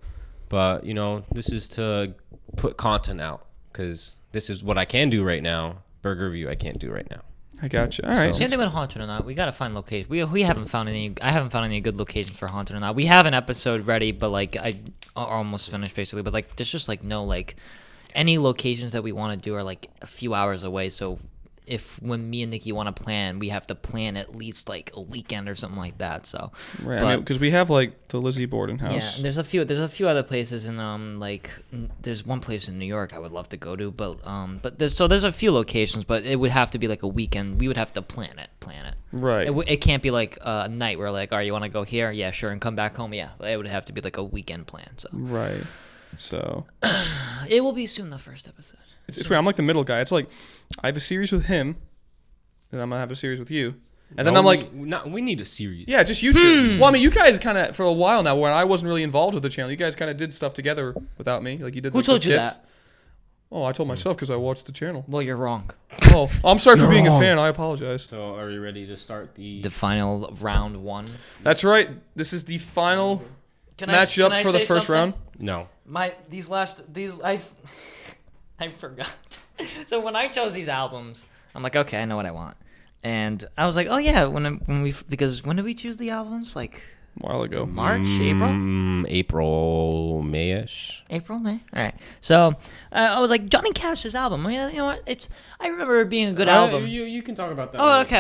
But you know, this is to put content out because this is what I can do right now. Burger Review, I can't do right now. I gotcha. All right. Same thing with Haunted or Not. We gotta find location. We haven't found any. I haven't found any good locations for Haunted or Not. We have an episode ready, but like I almost finished basically. But like there's just like no like any locations that we want to do are like a few hours away. So when me and Nicky want to plan, we have to plan at least like a weekend or something like that. So Right. but- I mean, because we have like the Lizzie boarding house. yeah, and there's a few other places and there's one place in New York I would love to go to, but there's a few locations, but it would have to be like a weekend. We would have to plan it. Right. It can't be like a night where like, all right, you want to go here? Yeah, sure, and come back home. Yeah, it would have to be like a weekend plan. So Right. So it will be soon, the first episode. it's weird. I'm like the middle guy. It's like I have a series with him, and I'm gonna have a series with you, and then I'm like, we need a series. yeah, just you two. Well, I mean, you guys kind of for a while now, when I wasn't really involved with the channel, you guys kind of did stuff together without me. Like you did. Who like, told the you skits. that? Oh, I told myself because I watched the channel. Well, you're wrong. Oh, I'm sorry for You're being a wrong. fan. I apologize. So are you ready to start The final round one. That's right. This is the final Can matchup for the say first something? round. No. I forgot. So when I chose these albums, I'm like, okay, I know what I want, and I was like, oh yeah, because when did we choose the albums? Like A while ago. March, April, May-ish. April, May. All right. So I was like, Johnny Cash's album. Yeah, you know what? I remember it being a good album. You can talk about that. Oh, okay.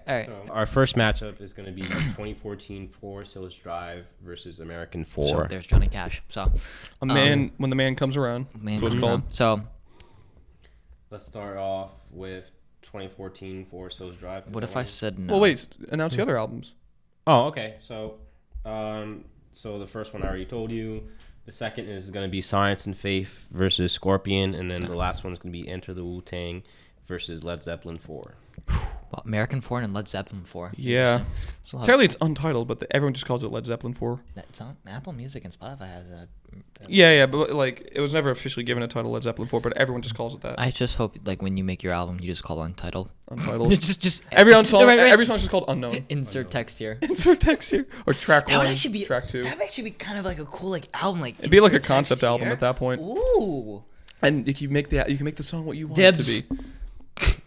All right. So our first matchup is going to be 2014 Forest Hills Drive versus American 4. So there's Johnny Cash. So A man when the man comes around. man, That's what it's called. So Let's start off with 2014 Forest Hills Drive. what if I said no? Well, wait. Announce the other albums. Oh, okay. So the first one I already told you. The second is going to be Science and Faith versus Scorpion, and then the last one is going to be Enter the Wu-Tang versus Led Zeppelin 4. Well, American 4 and Led Zeppelin 4. Yeah. So Technically, it's untitled, but everyone just calls it Led Zeppelin 4. That's on Apple Music and Spotify has a. Yeah, but like it was never officially given a title Led Zeppelin 4, but everyone just calls it that. I just hope like when you make your album, you just call it Untitled. Untitled. just Every song, Right. every song's just called Unknown. Insert text here. Insert text here or track That would one, actually be track 2. That would actually be kind of like a cool like album. Like It'd be like a insert concept text album here. at that point. Ooh. And you can make the song what you want Dibs. it to be.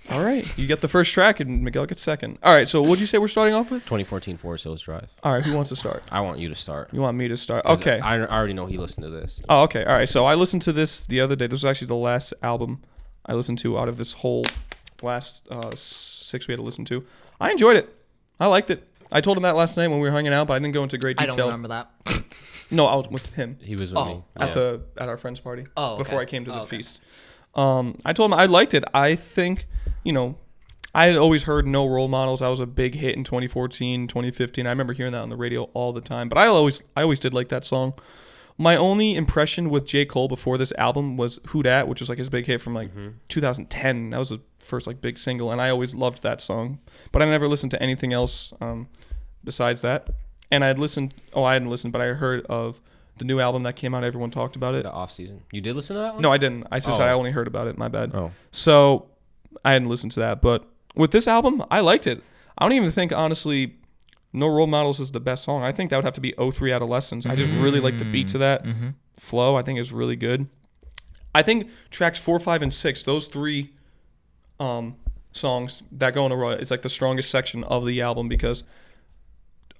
All right, you get the first track, and Miguel gets second. All right, so what'd you say we're starting off with? 2014 Forest Hills Drive. All right, who wants to start? I want you to start. You want me to start? 'Cause Okay. I already know he listened to this. Oh, okay. All right. So I listened to this the other day. This was actually the last album I listened to out of this whole last 6 we had to listen to. I enjoyed it. I liked it. I told him that last night when we were hanging out, but I didn't go into great I detail. don't remember that. No, I was with him He was with Oh, me. at our friend's party Oh, before okay. I came to the Oh, okay. feast. I told him I liked it. I think, I had always heard No Role Models. I was a big hit in 2014, 2015. I remember hearing that on the radio all the time. But I always did like that song. My only impression with J. Cole before this album was Who Dat, which was like his big hit from like 2010. That was the first like big single, and I always loved that song. But I never listened to anything else besides that. And I hadn't listened, but I heard of the new album that came out. Everyone talked about it. The off season. You did listen to that one? No, I didn't. I just Oh. said I only heard about it. My bad. Oh. So I hadn't listened to that. But with this album, I liked it. I don't even think, honestly, No Role Models is the best song. I think that would have to be 03 Adolescence. I just really like the beats of that. Flow, I think, is really good. I think tracks 4, 5, and 6, those 3 songs that go in a row, it's like the strongest section of the album because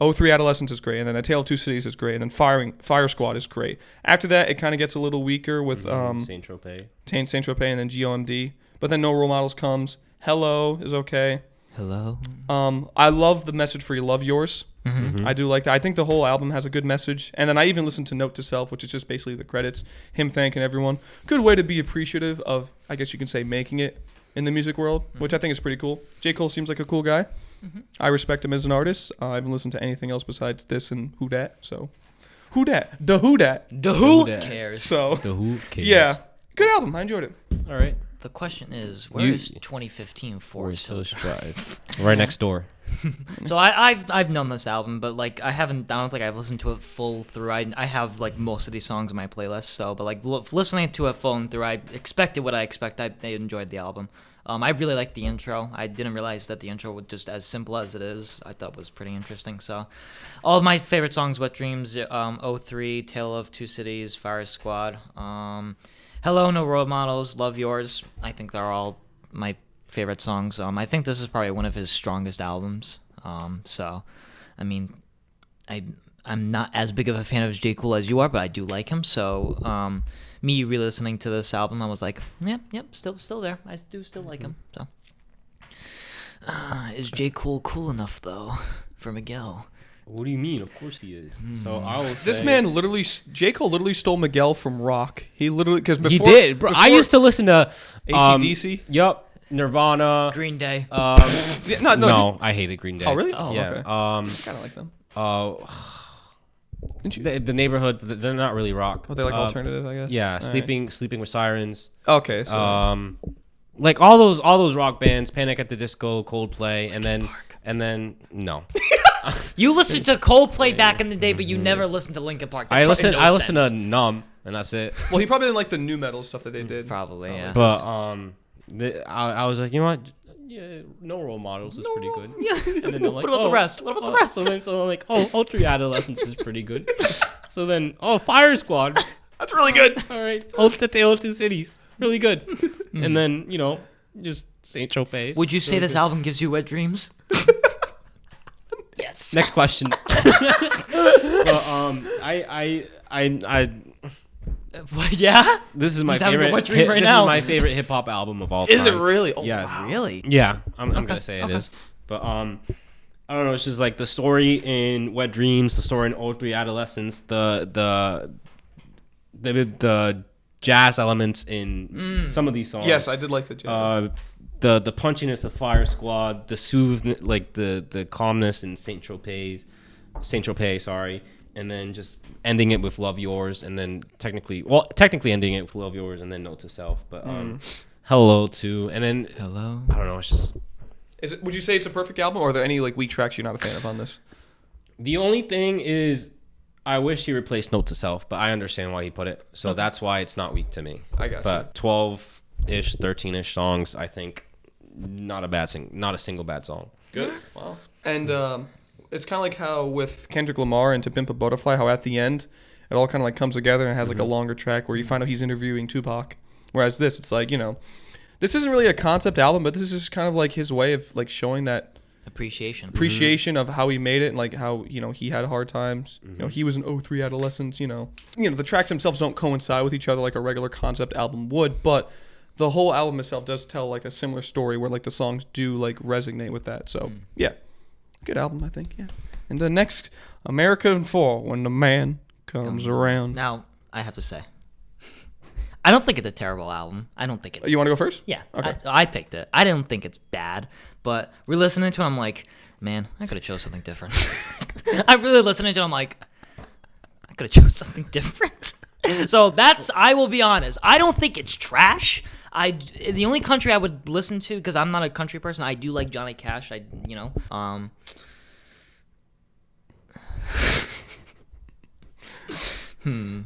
03 Adolescence is great, and then A Tale of Two Cities is great, and then Fire Squad is great. After that, it kind of gets a little weaker with Saint Tropez. Saint Tropez and then GOMD. But then No Role Models comes. Hello is okay. Hello. I love the message for You Love Yours. I do like that. I think the whole album has a good message. And then I even listened to Note to Self, which is just basically the credits, him thanking everyone. Good way to be appreciative of, I guess you can say, making it in the music world, which I think is pretty cool. J. Cole seems like a cool guy. I respect him as an artist. I haven't listened to anything else besides this and Who Dat. So, Who Dat? The Who Dat. The Who Dat. cares? So, The Who cares. yeah. Good album. I enjoyed it. All right. The question is, where is 2015 Forest Hills Drive? Right next door. So I've known this album, but like I don't think I've listened to it full through. I have like most of these songs in my playlist. So, but like listening to it full and through, I expected what I expect. I enjoyed the album. I really liked the intro. I didn't realize that the intro was just as simple as it is. I thought it was pretty interesting. So, all of my favorite songs: Wet Dreams, 03, Tale of Two Cities, Fire Squad, Hello, No Role Models, Love Yours. I think they're all my favorite songs. I think this is probably one of his strongest albums. So, I mean, I'm not as big of a fan of J. Cole as you are, but I do like him. So, me re-listening to this album, I was like, yep, still there. I do still like him. So, is J. Cole cool enough though for Miguel? What do you mean? Of course he is. So I will say This man literally, J. Cole literally stole Miguel from rock. He literally, because he did. Bro, I used to listen to AC/DC. Yup. Nirvana. Green Day. No, I hated Green Day. Oh, really? Oh, yeah. okay. Kind of like them. Didn't you? The Neighborhood. They're not really rock. Oh, they're like alternative, I guess. Yeah, All sleeping with Sirens. Okay, so like all those rock bands, Panic at the Disco, Coldplay, and then no. You listened to Coldplay back in the day, but you never listened to Linkin Park. I listened to Numb, and that's it. well, he probably didn't like the new metal stuff that they did. Probably, yeah. But I was like, you know what? Yeah, No Role Models is pretty good. Yeah. And then they're like, What about the rest? What about the rest? So I'm like, Ultra Adolescence is pretty good. So then, Fire Squad. That's really good. All right. The Tale of Two Cities. Really good. And then, just Saint Tropez. Would you say this album gives you wet dreams? Yes. Next question. What, yeah? This is my He's having a favorite. wet dream right now. This is my favorite hip hop album of all time. Is it really? Oh, yes. wow. Really? Yeah, I'm gonna say it is. But I don't know. It's just like the story in Wet Dreams, the story in 03 Adolescence, the jazz elements in some of these songs. Yes, I did like the jazz. The punchiness of Fire Squad, the soothe, like the calmness in Saint Tropez, sorry, and then just ending it with Love Yours, and then technically ending it with Love Yours, and then Note to Self, but Hello too, and then Hello. I don't know. It's just. Would you say it's a perfect album, or are there any like weak tracks you're not a fan of on this? The only thing is, I wish he replaced Note to Self, but I understand why he put it, so that's why it's not weak to me. I got you. But 12-ish, 13-ish songs, I think, not a single bad song. Good. Wow. And it's kind of like how with Kendrick Lamar and To Pimp a Butterfly, how at the end it all kind of like comes together and has like a longer track where you find out he's interviewing Tupac. Whereas this, it's like, this isn't really a concept album, but this is just kind of like his way of like showing that appreciation of how he made it and like how, he had hard times. He was an 03 adolescence, the tracks themselves don't coincide with each other like a regular concept album would, but the whole album itself does tell like a similar story where like the songs do like resonate with that. So yeah, good album, I think. Yeah. And the next, American 4, When the Man Comes Around. Now, I have to say, I don't think it's a terrible album. I don't think it. You want to go first? Yeah. Okay. I picked it. I don't think it's bad, but re-listening to it, I'm like, man, I could have chose something different. I really listening to it, I'm like, I could have chose something different. So I will be honest. I don't think it's trash. The only country I would listen to, because I'm not a country person, I do like Johnny Cash.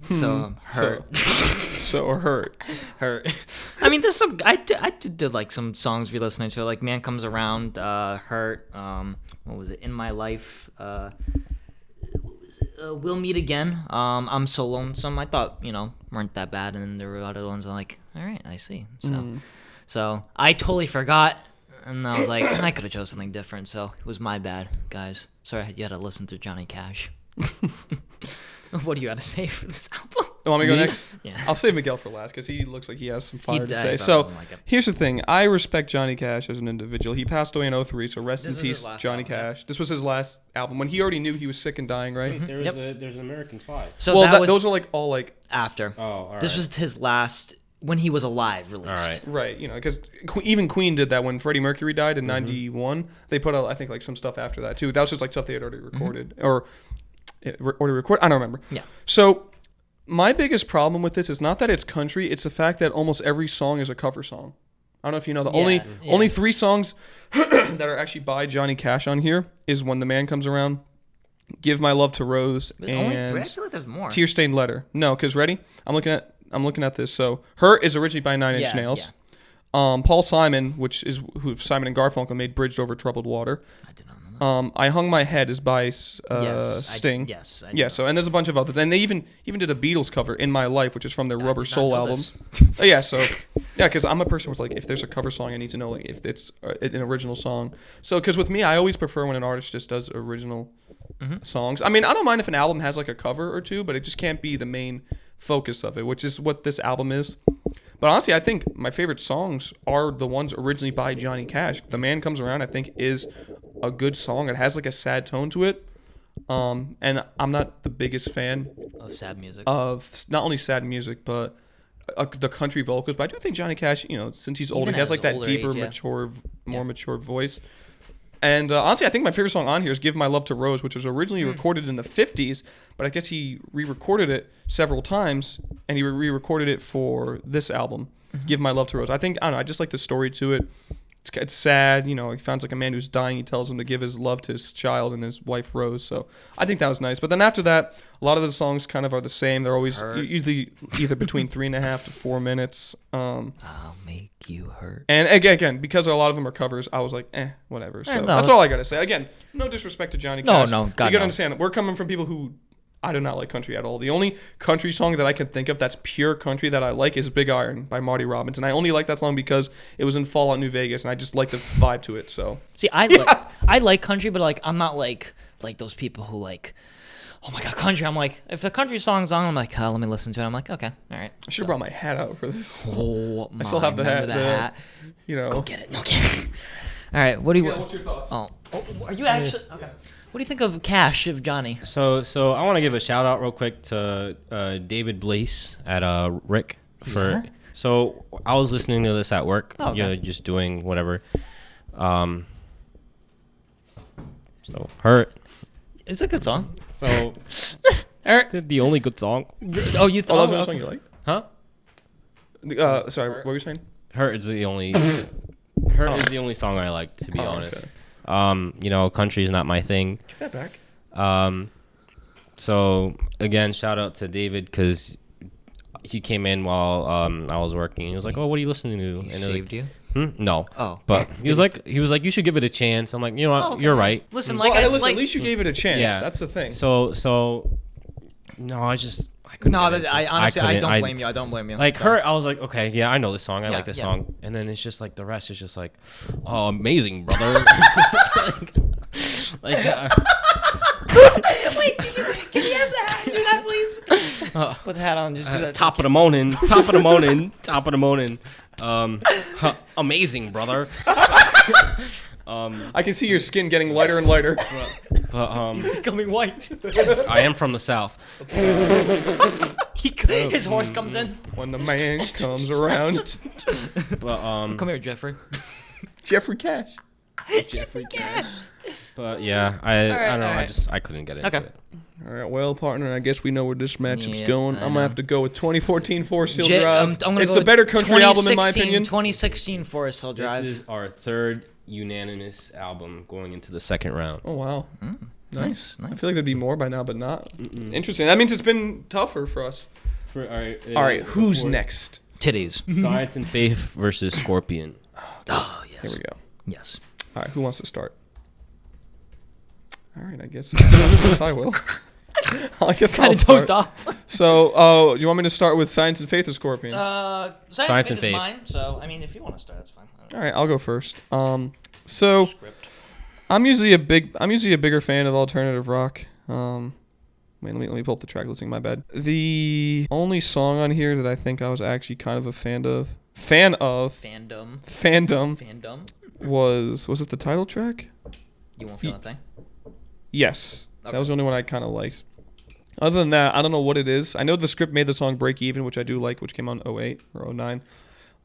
So hurt. So hurt. Hurt. I mean, there's some. I did like some songs we listening to, like "Man Comes Around," "Hurt." What was it? "In My Life." "We'll Meet Again." "I'm So Lonesome." I thought weren't that bad, and then there were other ones I'm like, all right, I see. So I totally forgot, and I was like, I could have chose something different. So it was my bad, guys. Sorry you had to listen to Johnny Cash. What do you got to say for this album? Want me to go next? Yeah. I'll save Miguel for last because he looks like he has some fire to does, say. but So doesn't like it. here's the thing. I respect Johnny Cash as an individual. He passed away in 2003, so rest This in is his peace, last Johnny album, yeah. Cash. This was his last album when he already knew he was sick and dying, right? There's Yep. there's an American Spy. So Well, that was those are like all like after. Oh, all right. This was his last when he was alive released. All right. right, you know, because even Queen did that when Freddie Mercury died in '91. They put out I think like some stuff after that too. That was just like stuff they had already recorded or already recorded. I don't remember. Yeah. So my biggest problem with this is not that it's country; it's the fact that almost every song is a cover song. I don't know if you know the Yeah. only 3 songs that are actually by Johnny Cash on here is When the Man Comes Around, Give My Love to Rose, But only 3? I and feel like there's more. Tear Stained Letter. No, because ready? I'm looking at this. So Hurt is originally by Nine Inch Yeah, Nails. Paul Simon, which is who Simon and Garfunkel made, Bridged Over Troubled Water. I did not know that. I Hung My Head is by Yes, Sting. I did Yeah, know so and there's a bunch of others, and they even did a Beatles cover, In My Life, which is from their Rubber did not Soul know album. this. Oh, yeah, so yeah, because I'm a person with like, if there's a cover song, I need to know like if it's an original song. So because with me, I always prefer when an artist just does original songs. I mean, I don't mind if an album has like a cover or two, but it just can't be the main focus of it, which is what this album is. But honestly, I think my favorite songs are the ones originally by Johnny Cash. The Man Comes Around, I think, is a good song. It has like a sad tone to it. And I'm not the biggest fan Of sad music. of not only sad music, but the country vocals. But I do think Johnny Cash, you know, since he's older, Even he has at like his that older deeper, age, yeah. mature, more Yeah. mature voice. And honestly, I think my favorite song on here is Give My Love to Rose, which was originally recorded in the 50s, but I guess he re-recorded it several times, and he re-recorded it for this album, Give My Love to Rose. I don't know, I just like the story to it. It's sad, you know, he finds like a man who's dying, he tells him to give his love to his child and his wife Rose, so I think that was nice. But then after that, a lot of the songs kind of are the same. They're always usually either between 3.5 to 4 minutes. I'll make you hurt. And again, because a lot of them are covers, I was like, whatever. So no, that's all I gotta say. Again, no disrespect to Johnny No, Cash. no, God, you gotta no. understand, we're coming from people who I do not like country at all. The only country song that I can think of that's pure country that I like is Big Iron by Marty Robbins, and I only like that song because it was in Fallout New Vegas, and I just like the vibe to it. So See, I like country, but like I'm not like those people who like, oh my god, country. I'm like, if a country song's on, I'm like, let me listen to it. I'm like, okay, all right. I should have brought my hat out for this. Oh, I still have the hat. remember the hat. You know. Go get it. No, get it. All right, what do you? Yeah, what's your thoughts? Oh, are you actually okay? What do you think of Cash of Johnny? So I want to give a shout out real quick to David Blaze at Rick for. Yeah? So I was listening to this at work, Oh, okay. you know, just doing whatever. So Hurt. It's a good song. So Hurt. the only good song. Oh, you Oh, that thought? was the only song you like? Huh? Sorry, what were you saying? Hurt is the only. Hurt is the only song I like, to be honest. Okay. You know, country is not my thing. Give that back. So again, shout out to David because he came in while I was working. He was like, "Oh, what are you listening to?" He And I was saved like, you. No. Oh. But he was like, you should give it a chance. I'm like, you know what? Oh, okay. You're right. Listen, Well, like hey, I listen, like. at least you gave it a chance. Yeah. That's the thing. So no, I couldn't. No, get into I it. honestly couldn't. don't blame you. I don't blame you. Like Sorry. her, I was like, okay, yeah, I know this song. I Yeah, like this yeah. song. And then it's just like the rest is just like, oh, amazing, brother. like Wait, can you have that? Do that, please. Put the hat on. Just do that. top of the morning, top of the morning, top of the morning. Amazing, brother. I can see your skin getting lighter and lighter. But Becoming white. I am from the South. His horse comes in. When the man comes around. But Come here, Jeffrey. Jeffrey Cash. Jeffrey Cash. But yeah, I don't know. alright. I couldn't get into Okay. it. All right, well, partner, I guess we know where this matchup's Yeah, going. I I'm going know. to have to go with 2014 Forest Hill I'm Drive. gonna It's go the with better country album, in my 2016 opinion. 2016 Forest Hill Drive. This is our third unanimous album going into the second round. Oh, wow. Nice. I feel like there'd be more by now, but not. Interesting. That means it's been tougher for us. All All right, who's next? Titties. Science and Faith versus Scorpion. Oh, yes. Here we go. Yes. All right, who wants to start? All right, I guess I will. I guess I'll Kind of start. dozed off. So, you want me to start with Science and Faith or Scorpion? Science and Faith Faith. is mine, so, I mean, if you want to start, that's fine. All right, I'll go first. So Script. I'm usually a bigger fan of alternative rock. Wait, let me pull up the track listing. My bad. The only song on here that I think I was actually kind of a fan of Fandom. was it the title track? You won't feel that thing? Yes. Okay. That was the only one I kind of liked. Other than that, I don't know what it is. I know the script made the song Break Even, which I do like, which came out in 08 or 09.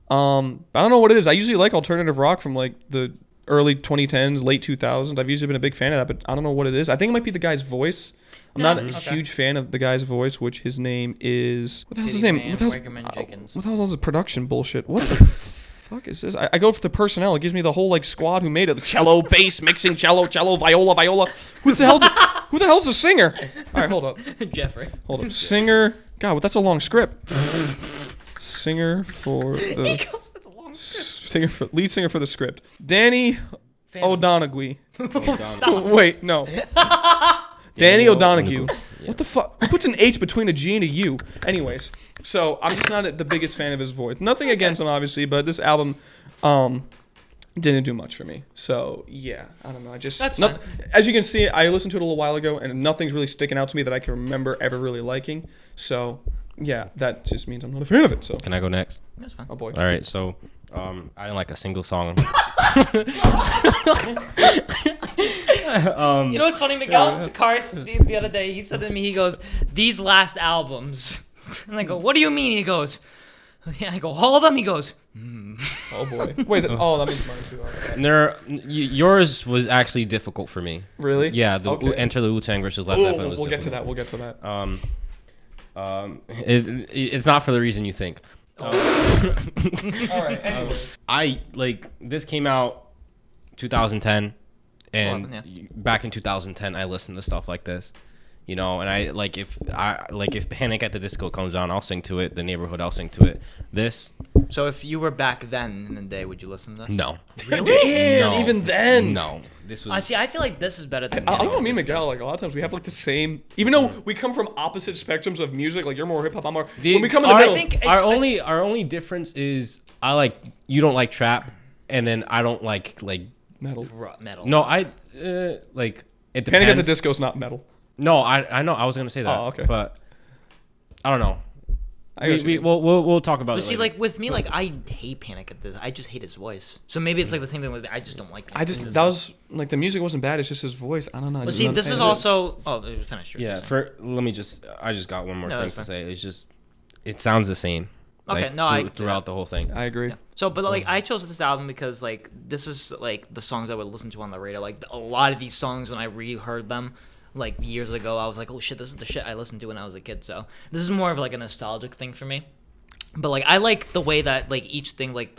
But I don't know what it is. I usually like alternative rock from like the early 2010s, late 2000s. I've usually been a big fan of that, but I don't know what it is. I think it might be the guy's voice. I'm not a huge fan of the guy's voice, which his name is... What the hell's his name? What the hell is the production bullshit? What the fuck is this? I go for the personnel. It gives me the whole like squad who made it. The cello, bass, mixing, cello, viola. Who the hell's the singer? All right, hold up. Jeffrey. Hold up. Singer. God, that's a long script. Singer for the... That's a long script. Lead singer for the script. Danny O'Donoghue. Wait, no. Danny O'Donoghue. Yeah. What the fuck? Who puts an H between a G and a U? Anyways, so I'm just not the biggest fan of his voice. Nothing against him, obviously, but this album didn't do much for me. So, yeah, I don't know. That's fine. As you can see, I listened to it a little while ago, and nothing's really sticking out to me that I can remember ever really liking. So, yeah, that just means I'm not a fan of it. So Can I go next? That's fine. Oh, boy. All right, so I didn't like a single song. You know what's funny, Miguel? Cars the other day, he said to me, he goes, "These last albums." And I go, "What do you mean?" He goes, yeah, I go, "All of them?" He goes, Oh, boy. Wait, that means mine too. Yours was actually difficult for me. Really? Yeah, Okay. Enter the Wu-Tang versus Led Zeppelin was We'll get to difficult. that. We'll get to that. It's not for the reason you think. All right, anyway. This came out 2010, and 11, back in 2010 I listened to stuff like this, and if Panic at the Disco comes on, I'll sing to it. The Neighborhood, I'll sing to it. This, So if you were back then in the day, would you listen to this? no. Damn, No. even then. No. This was. I see. I feel like this is better than. I don't know, me and Miguel, like a lot of times we have like the same, even though we come from opposite spectrums of music, like you're more hip hop, I'm more, when we come in the middle. I think Our only difference is you don't like trap, and then I don't like metal. metal. no, it depends. Panic at the Disco's not metal. No, I know. I was gonna say that. Oh, okay. But I don't know. We'll We'll talk about But it see, later. like with me, like I hate Panic at this. I just hate his voice. So maybe it's like the same thing with me. I just don't like. that was like the music wasn't bad. It's just his voice. I don't know. But see, this is also. Oh, finish. Yeah. I just got one more No, thing that's to fine. say. It's just, it sounds the same. Okay, no, I throughout the whole thing. I agree. Yeah. So, but like I chose this album because like this is like the songs I would listen to on the radio. Like a lot of these songs when I reheard them like years ago, I was like, oh shit, this is the shit I listened to when I was a kid. So this is more of like a nostalgic thing for me. But like I like the way that like each thing like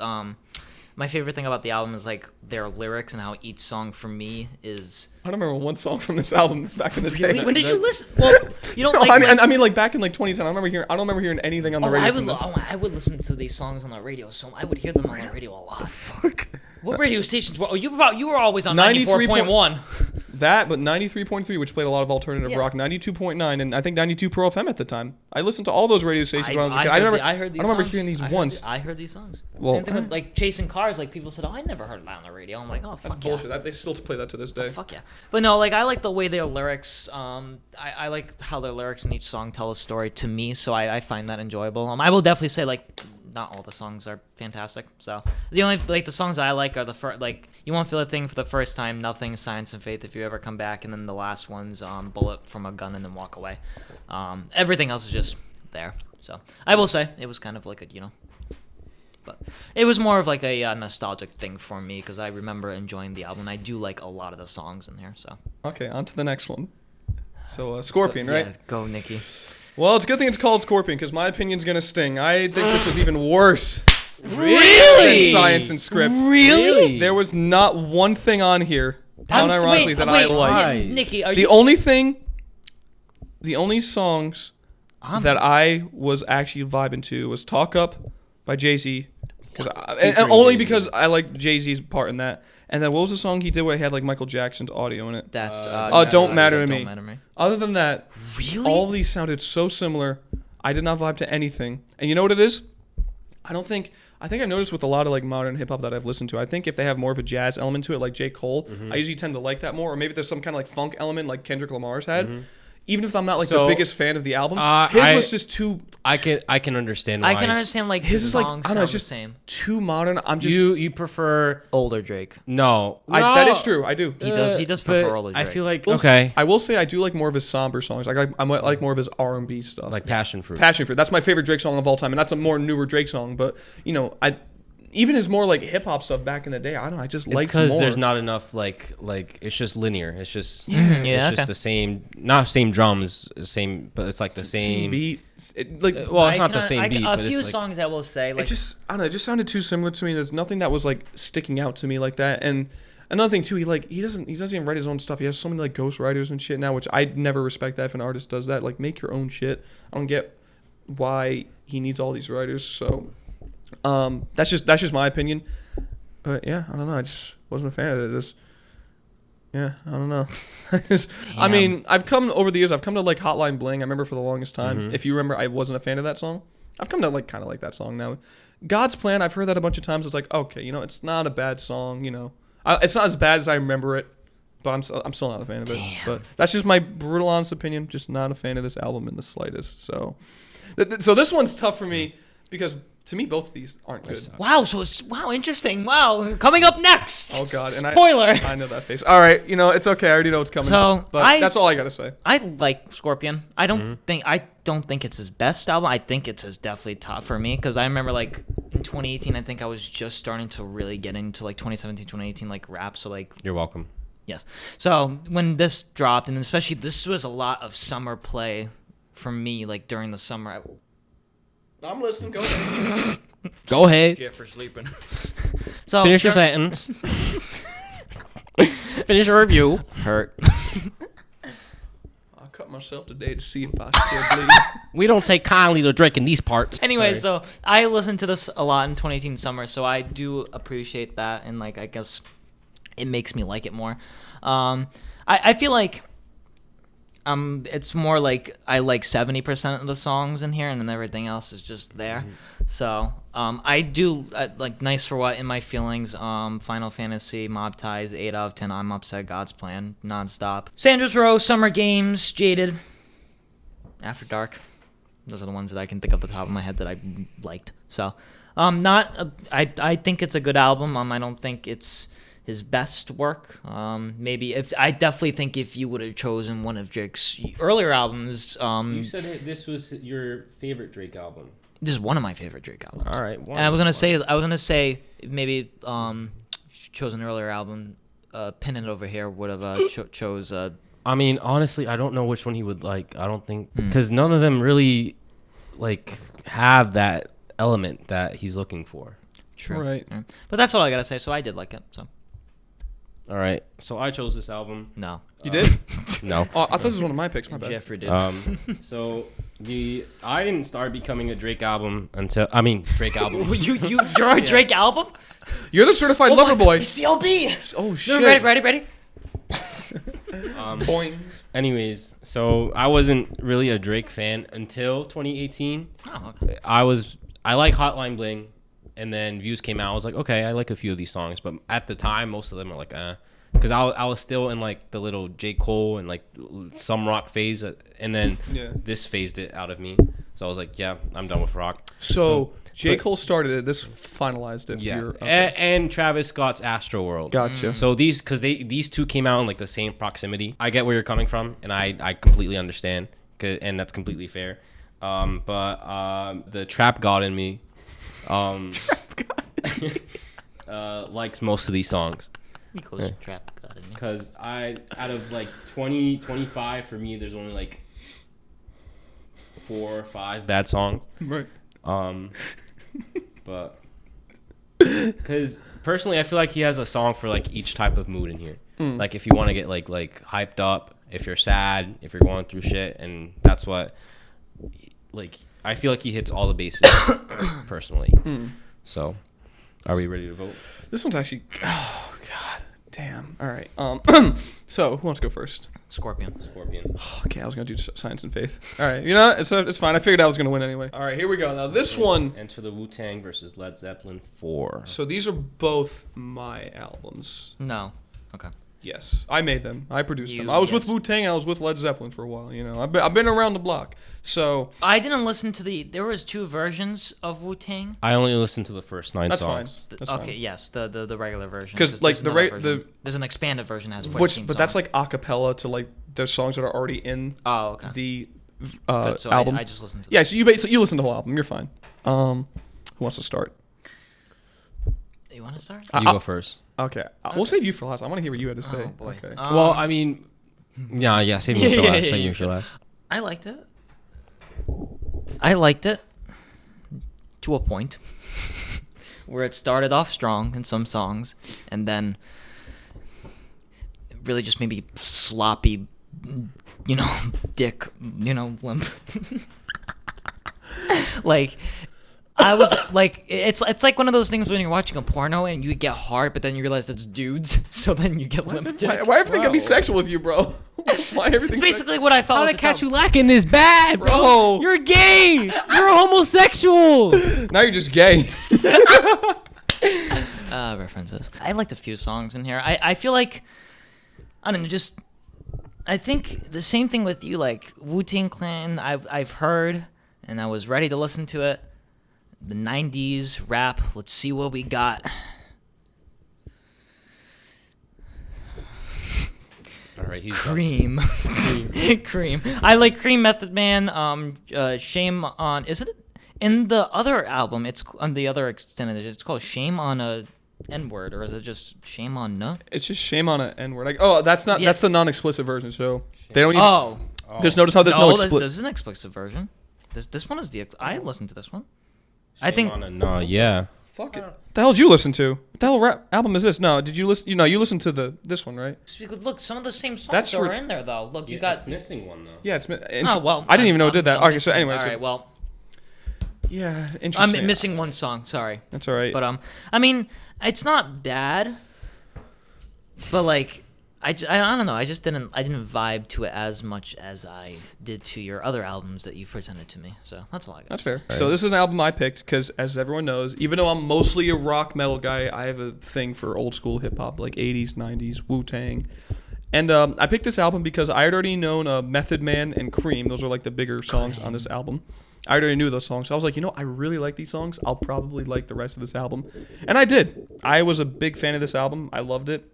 my favorite thing about the album is like their lyrics and how each song for me is. I don't remember one song from this album back in the day. Really? When did you listen? Well, you don't No, like. I mean, like back in like 2010. I don't remember hearing anything on the radio. I would listen to these songs on the radio, so I would hear them on the radio a lot. Fuck. What radio stations were? Oh, you were always on 93 94.1. That, but 93.3, which played a lot of alternative rock, 92.9, and I think 92 Pro FM at the time. I listened to all those radio stations when I was a kid. I don't remember hearing these once. I heard these songs. Well, Same thing with like Chasing Cars. Like people said, oh, I never heard that on the radio. I'm like, oh, fuck That's bullshit. They still play that to this day. Fuck yeah. But no, like I like the way their lyrics. I like how their lyrics in each song tell a story to me. So I find that enjoyable. I will definitely say like. Not all the songs are fantastic. So the only like the songs I like are the first like You Won't Feel a Thing for the First Time, Nothing, Science and Faith, If You Ever Come Back, and then the last one's Bullet from a Gun and Then Walk Away. Everything else is just there. So I will say it was kind of like a but it was more of like a nostalgic thing for me because I remember enjoying the album. I do like a lot of the songs in here. So Okay, on to the next one. So Scorpion, right? Yeah, go Nicky. Well, it's a good thing it's called Scorpion because my opinion's gonna sting. I think this was even worse. Really? Than Science and Script. Really? There was not one thing on here, unironically, that I liked. Nikki, are The you only songs that I was actually vibing to was Talk Up by Jay-Z. And only because I like Jay-Z's part in that. And then what was the song he did where he had like Michael Jackson's audio in it? That's Don't Matter to Me. Matter to Me. Other than that, Really? all of these sounded so similar. I did not vibe to anything. And you know what it is? I think I've noticed with a lot of like modern hip hop that I've listened to, I think if they have more of a jazz element to it, like J. Cole, I usually tend to like that more. Or maybe there's some kind of like funk element like Kendrick Lamar's had. even if I'm not like So, the biggest fan of the album, his was just too. I can understand why. I can understand like His the is like, songs I don't know, it's sound just the same. too modern. I'm just. you prefer Older Drake. no. That is true. I do. He does but prefer older I Drake. feel like Will- okay, I will say I do like more of his somber songs. Like I like more of his R&B stuff. like Passion Fruit. Passion Fruit. That's my favorite Drake song of all time, and that's a more newer Drake song. But even his more like hip hop stuff back in the day, I don't know. I just It's like because more. there's not enough like it's just linear. It's just Yeah, it's okay. just the same, not same drums, same, but it's like the same. beat. Like Well, it's not the same beat, A but few it's like songs I will say, like it just I don't know. It just sounded too similar to me. There's nothing that was like sticking out to me like that. And another thing too, he doesn't even write his own stuff. He has so many like ghostwriters and shit now, which I never respect that if an artist does that. Like make your own shit. I don't get why he needs all these writers. So that's just my opinion. But yeah, I don't know. I just wasn't a fan of it. I don't know. I mean, I've come to like Hotline Bling. I remember for the longest time. Mm-hmm. If you remember, I wasn't a fan of that song. I've come to like kind of like that song now. God's Plan. I've heard that a bunch of times. It's like okay, it's not a bad song. It's not as bad as I remember it, but I'm still not a fan of it. But that's just my brutal honest opinion. Just not a fan of this album in the slightest. So this one's tough for me because. To me, both of these aren't good. wow, interesting. Wow, coming up next. Oh God! And Spoiler. I know that face. All right, it's okay. I already know what's coming. So, but that's all I gotta say. I like Scorpion. I don't think it's his best album. I think it's his definitely top for me because I remember like in 2018, I think I was just starting to really get into like 2017, 2018 like rap. So like You're welcome. yes. So when this dropped, and especially this was a lot of summer play for me. Like during the summer. I'm listening. Go ahead. Go ahead. Jeff for sleeping. So Finish your sentence. Finish your review. Hurt. I'll cut myself today to see if I still bleed. We don't take kindly to Drake in these parts. Anyway, so I listened to this a lot in 2018 summer, so I do appreciate that, and like I guess it makes me like it more. I feel like it's more like I like 70% of the songs in here, and then everything else is just there. So I do like Nice for What, In My Feelings, Final Fantasy, Mob Ties, 8 out of 10, I'm Upset, God's Plan, Nonstop, Sandra's Row, Summer Games, Jaded, After Dark. Those are the ones that I can think of off the top of my head that I liked. So I think it's a good album. I don't think it's his best work. I definitely think if you would have chosen one of Drake's earlier albums, You said this was your favorite Drake album. this is one of my favorite Drake albums. All right. And I was gonna say maybe chose an earlier album. Pin It Over Here would have chose. I mean, honestly, I don't know which one he would like. I don't think because none of them really like have that element that he's looking for. True. Right. Yeah. But that's all I gotta say. So I did like it. So All right. So I chose this album. no. You did? No. Oh, I thought this was one of my picks. My bad. Jeffrey did. So I didn't start becoming a Drake album until Drake album. You're a Drake album? You're the certified lover boy. CLB. Oh shit. Ready? Boing. Anyways, so I wasn't really a Drake fan until 2018. Oh, okay. I like Hotline Bling, and then Views came out. I was like, okay, I like a few of these songs, but at the time, most of them are like, because I was still in like the little J. Cole and like some rock phase, and then this phased it out of me. So I was like, yeah, I'm done with rock. So J. Cole started it. This finalized it. Yeah, Okay. and Travis Scott's Astroworld. Gotcha. So these two came out in like the same proximity. I get where you're coming from, and I completely understand, and that's completely fair. But the trap god in me, likes most of these songs. Because trap got in me. Because out of like 20, 25 for me, there's only like 4 or 5 bad songs. Right. But because personally, I feel like he has a song for like each type of mood in here. Like if you want to get like hyped up, if you're sad, if you're going through shit, and that's what like I feel like he hits all the bases personally. So, are we ready to vote? This one's actually. Oh God. Damn. All right. So who wants to go first? Scorpion. Okay, I was gonna do Science and Faith. All right. You know, it's fine. I figured I was gonna win anyway. All right, here we go. Now this one. Enter the Wu-Tang versus Led Zeppelin 4. So these are both my albums. No. Okay. Yes, I made them. I produced them. You- I was with yes. Wu-Tang and I was with Led Zeppelin for a while. You know, I've been around the block. So I didn't listen to there was 2 versions of Wu-Tang. I only listened to the first 9 that's songs. fine. That's Okay, fine. yes, the regular version. 'Cause, like, there's another version. There's an expanded version that has 14 But that's songs. like a cappella to like the songs that are already in Oh, okay. the Good, so album. I just listened to Yeah, so you listen to the whole album. You're fine. Who wants to start? You want to start? You go first. Okay, we'll save you for last. I want to hear what you had to say. Oh, boy. Okay. Well, I mean, yeah, save me for last. Save me for last. I liked it. I liked it to a point where it started off strong in some songs and then really just maybe sloppy, dick, limp. Like, I was like, it's like one of those things when you're watching a porno and you get hard, but then you realize it's dudes, so then you get limp dick. Why everything gotta be sexual with you, bro? Why everything? It's basically what I felt. How with did this catch you album. lacking this bad, bro? Bro. You're gay. You're a homosexual. Now you're just gay. References. I liked a few songs in here. I feel like, I don't know, I think the same thing with you, like Wu-Tang Clan, I've heard, and I was ready to listen to it. The 90s rap, let's see what we got. All right, he's done. Cream. Cream. I like Cream, Method Man, Shame on, is it? In the other album, it's on the other extended, it's called Shame on a N-word, or is it just Shame on No? It's just shame on an N-word. Like, that's the non-explicit version. So they don't even. Oh. Just notice how there's no explicit. This is an explicit version. This one is I listened to this one. I Shame think on a no, yeah. Fuck it. The hell did you listen to? What the hell rap album is this? No, did you listen? You listened to this one, right? look, some of the same songs That's are in there though. Look, you got. It's missing one though. Yeah, it's. Oh well. I didn't even know it did that. I'm Okay, so missing- anyway. all so- right. Well, Yeah, interesting. I'm missing one song. Sorry. That's all right. But I mean, it's not bad. But like, I don't know. I didn't vibe to it as much as I did to your other albums that you've presented to me. So that's all I got. That's fair. So this is an album I picked because, as everyone knows, even though I'm mostly a rock metal guy, I have a thing for old school hip hop, like 80s, 90s, Wu-Tang. And I picked this album because I had already known Method Man and Cream. Those are like the bigger songs on this album. I already knew those songs. So I was like, I really like these songs. I'll probably like the rest of this album. And I did. I was a big fan of this album. I loved it.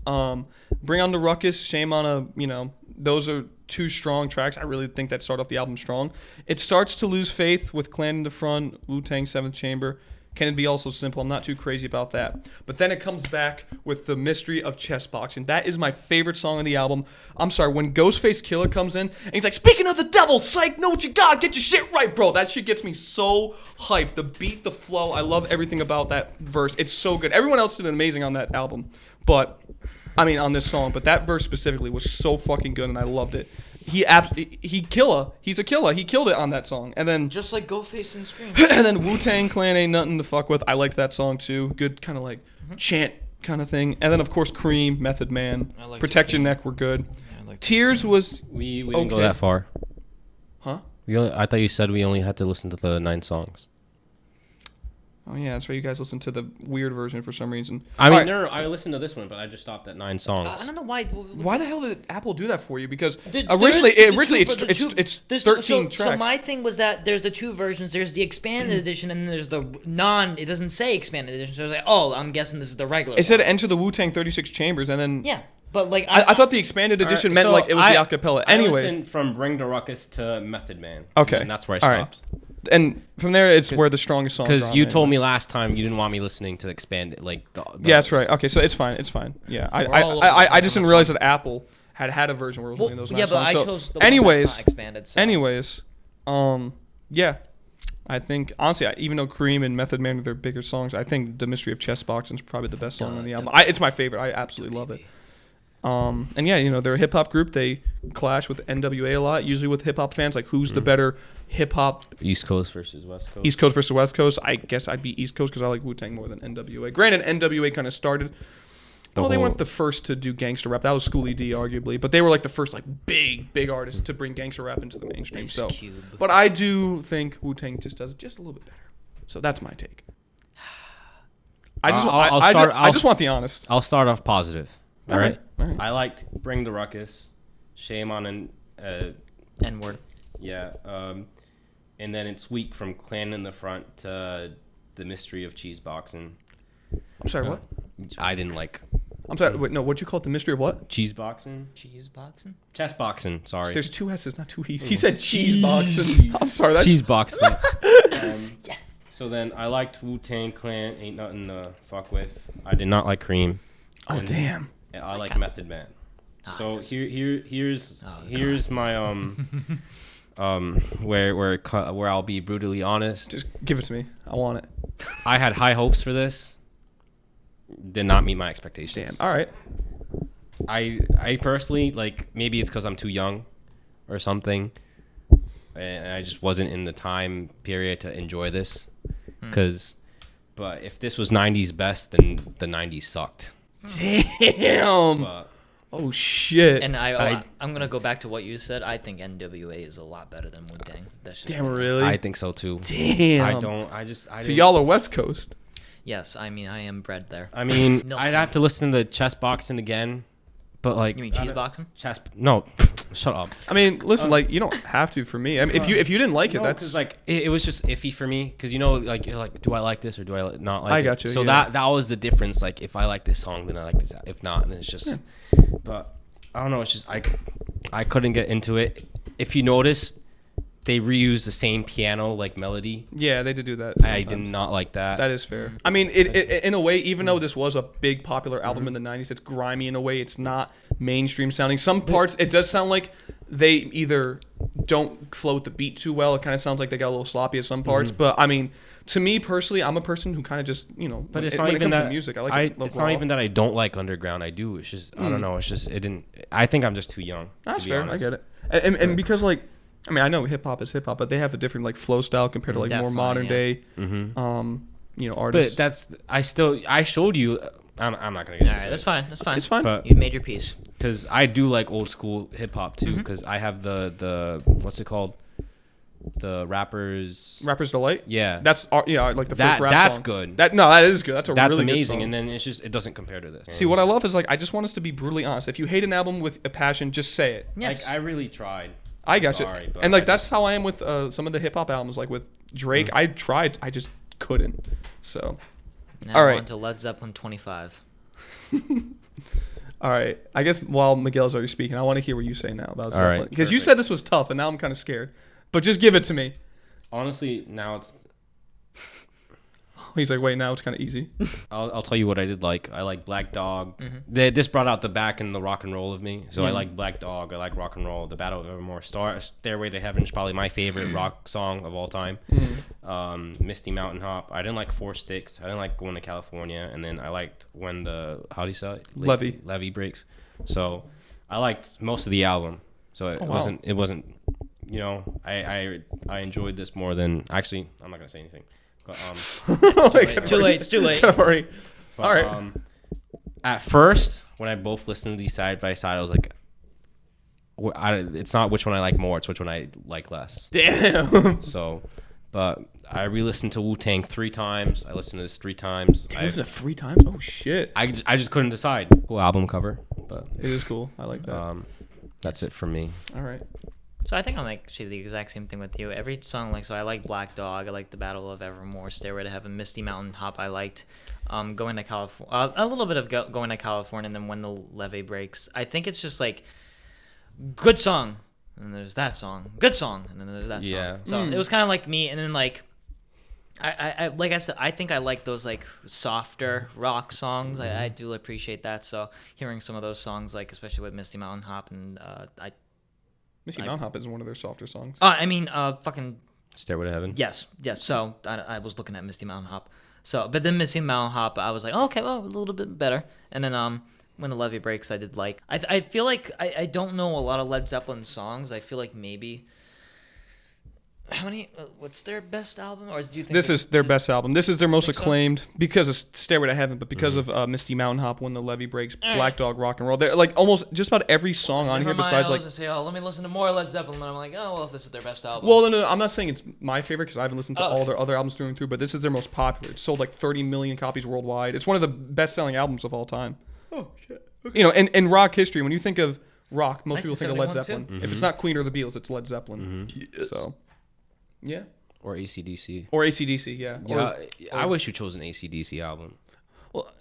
Bring on the Ruckus, Shame on a, those are 2 strong tracks. I really think that start off the album strong. It starts to lose faith with Clan in the front, Wu-Tang 7th Chamber. Can it be also simple? I'm not too crazy about that. But then it comes back with the mystery of chess boxing. That is my favorite song on the album. I'm sorry, when Ghostface Killer comes in and he's like, speaking of the devil, psych, know what you got, get your shit right, bro. That shit gets me so hyped. The beat, the flow, I love everything about that verse. It's so good. Everyone else did amazing on that album. On this song. But that verse specifically was so fucking good and I loved it. He's a killer. He killed it on that song. And then Just like Ghostface and Scream. and then Wu-Tang Clan Ain't Nothing to Fuck With. I liked that song too. Good kind of like chant kind of thing. And then of course Cream, Method Man, I liked Protect Your Neck were good. I liked Tears was We didn't go Okay. that far. huh? I thought you said we only had to listen to the 9 songs. Oh yeah, that's right. You guys listened to the weird version for some reason. I mean, All right. no, I listened to this one, but I just stopped at 9 songs. I don't know why. Why the hell did Apple do that for you? Because There- originally there's it's there's 13 tracks. So my thing was that there's the 2 versions. There's the expanded edition and there's the non. It doesn't say expanded edition. So I was like, oh, I'm guessing this is the regular. It said one. Enter the Wu-Tang 36 Chambers, and then Yeah, but like I thought the expanded edition Alright, meant so like it was the I- acapella. I Anyways, listened from Bring the Ruckus to Method Man. Okay. And that's where I Alright. stopped. and from there it's where the strongest songs. Because are on you anyway. told me last time you didn't want me listening to expanded, like the Yeah, that's right. Okay, so it's fine. It's fine. Yeah, We're all over the I place just on didn't this realize one. that Apple had a version where it was only those yeah, nine but I songs. So chose the one anyways, that's not expanded. So. anyways, yeah, I think honestly, even though Cream and Method Man are their bigger songs, I think The Mystery of Chess Boxing is probably the best song on the album. It's my favorite. I absolutely love it. And yeah, they're a hip hop group. They clash with NWA a lot, usually with hip hop fans. Like, who's the better hip hop? East Coast versus West Coast. East Coast versus West Coast. I guess I'd be East Coast because I like Wu-Tang more than NWA. Granted, NWA kind of started. They weren't the first to do gangster rap. That was Schoolie D, arguably, but they were like the first like big artists to bring gangster rap into the mainstream. Ice So, Cube. but I do think Wu-Tang just does it just a little bit better. So that's my take. I just want the honest. I'll start off positive. All right. All right. I liked Bring the Ruckus, Shame on an N-word. yeah. And then it's Weak from Clan in the Front to The Mystery of Cheese Boxing. I'm sorry, what? I didn't like I'm sorry. Wait, no. What'd you call it? The mystery of what? cheese boxing. Cheese boxing? Chess boxing. Sorry. There's 2 S's, not 2 E's. He said cheese boxing. I'm sorry. That Cheese boxing. Yes. So then I liked Wu-Tang Clan. Ain't nothing to fuck with. I did not like Cream. Oh And damn. I like Method Man. So yes. here's my where I'll be brutally honest. Just give it to me. I want it. I had high hopes for this. Did not meet my expectations. Damn. All right. I personally, like, maybe it's because I'm too young or something, and I just wasn't in the time period to enjoy this. But if this was 90s best, then the 90s sucked. Damn. But Oh shit. And I'm gonna go back to what you said. I think NWA is a lot better than Wu-Tang. That's just Damn, really? I think so too. Damn. I So didn't- y'all are West Coast. Yes, I mean I am bred there. I mean, Milk I'd have to listen to Chess Boxing again, but like. You mean cheese boxing? No, shut up. I mean, listen, like you don't have to for me. I mean, if you didn't like it, No, that's 'cause, like it was just iffy for me because like you're like, do I like this or do I not like it? I got you, So yeah. that was the difference. Like if I like this song, then I like this. If not, then it's just. But I don't know. It's just I couldn't get into it. If you notice, they reused the same piano like melody. yeah, they did do that. I did sometimes. not like that. That is fair. I mean, it in a way, even though this was a big popular album in the 90s, it's grimy in a way. It's not mainstream sounding. Some parts, it does sound like they either don't flow with the beat too well. It kind of sounds like they got a little sloppy at some parts. But, I mean, to me personally, I'm a person who kind of just, But it's when not it even comes that to music, I like it it's not even that I don't like underground. I do. It's just I don't know. It's just it didn't. I think I'm just too young. That's to be fair. honest. I get it. And because, like, I mean, I know hip hop is hip hop, but they have a different, like, flow style compared to, like, more Definitely, modern yeah. day, artists. But I showed you. I'm not gonna get All into right, it. that's fine. That's fine. It's fine. But You made your piece. because I do like old school hip hop too. Because I have the what's it called? The rappers. Rapper's Delight? Yeah. That's, like, the That- first rap that's song. good. No, that is good. That's a That's really good amazing. song. And then it's just it doesn't compare to this. See, what I love is, like, I just want us to be brutally honest. If you hate an album with a passion, just say it. Yes. Like I really tried. I got you. Sorry, but And, like, I that's just- how I am with some of the hip hop albums. Like, with Drake, I tried. I just couldn't. So, Now All right. on to Led Zeppelin 25. all right. I guess while Miguel's already speaking, I want to hear what you say now about All right, Zeppelin. Because you perfect. said this was tough, and now I'm kind of scared. But just give it to me. Honestly, now it's. He's like, wait, now it's kind of easy. I'll tell you what I did like. I like Black Dog. This brought out the back and the rock and roll of me. So I like Black Dog. I like rock and roll. The Battle of Evermore. Stairway to Heaven is probably my favorite rock song of all time. Misty Mountain Hop. I didn't like Four Sticks. I didn't like Going to California. And then I liked when how do you say it? Levee breaks. So I liked most of the album. So it wow. wasn't. I enjoyed this more than actually. I'm not gonna say anything. But, Too late. It's too late. All right. But, All right. At first, when I both listened to these side by side, I was like, it's not which one I like more, it's which one I like less. Damn. So, but I re-listened to Wu-Tang 3 times. I listened to this 3 times. I listened to 3 times? Oh, shit. I just couldn't decide. Cool album cover, but It is cool. I like that. that's it from me. All right. So I think I'm actually the exact same thing with you. Every song, so I like Black Dog, I like The Battle of Evermore, Stairway to Heaven, Misty Mountain Hop. I liked Going to California, a little bit of Going to California, and then When the Levee Breaks. I think it's just like good song, and there's that song, good song, and then there's that Yeah. song. So it was kind of like me, and then like I like I said, I think I like those like softer rock songs. I do appreciate that. So hearing some of those songs, like especially with Misty Mountain Hop, and Misty Mountain Hop is one of their softer songs. fucking Stairway to Heaven. yes. So I was looking at Misty Mountain Hop. So, but then Misty Mountain Hop, I was like, okay, well, a little bit better. And then When the Levee Breaks, I did like. I feel like I don't know a lot of Led Zeppelin songs. I feel like maybe. How many? What's their best album? Or do you think This is their best album. This is their most Think so? acclaimed because of Stairway to Heaven, but because of Misty Mountain Hop, When the Levee Breaks, Black Dog, Rock and Roll. They're like almost just about every song on here besides like. I say, let me listen to more Led Zeppelin. And I'm like, oh well, if this is their best album. Well, no, I'm not saying it's my favorite because I haven't listened to all okay. their other albums through and through, but this is their most popular. It sold like 30 million copies worldwide. It's one of the best-selling albums of all time. Oh shit! You know, in rock history, when you think of rock, most people think of Led 1971 Zeppelin. If it's not Queen or the Beatles, it's Led Zeppelin. So, yeah. Or AC/DC. Or AC/DC, yeah. Yeah, I wish you chose an AC/DC album. Well,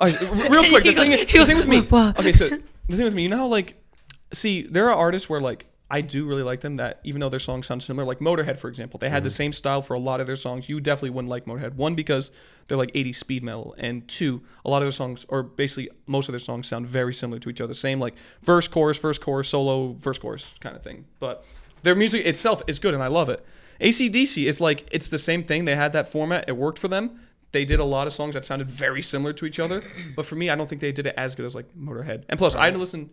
real quick, the thing with me. Okay, so the thing with me, you know how like, see, there are artists where like I do really like them that even though their songs sound similar, like Motorhead, for example, they had the same style for a lot of their songs. You definitely wouldn't like Motorhead. One, because they're like 80s speed metal, and two, a lot of their songs, or basically most of their songs, sound very similar to each other. Same like verse, chorus, solo, verse, chorus kind of thing. But their music itself is good, and I love it. AC/DC is like, it's the same thing. They had that format. It worked for them. They did a lot of songs that sounded very similar to each other. But for me, I don't think they did it as good as like Motorhead. And plus, I didn't listen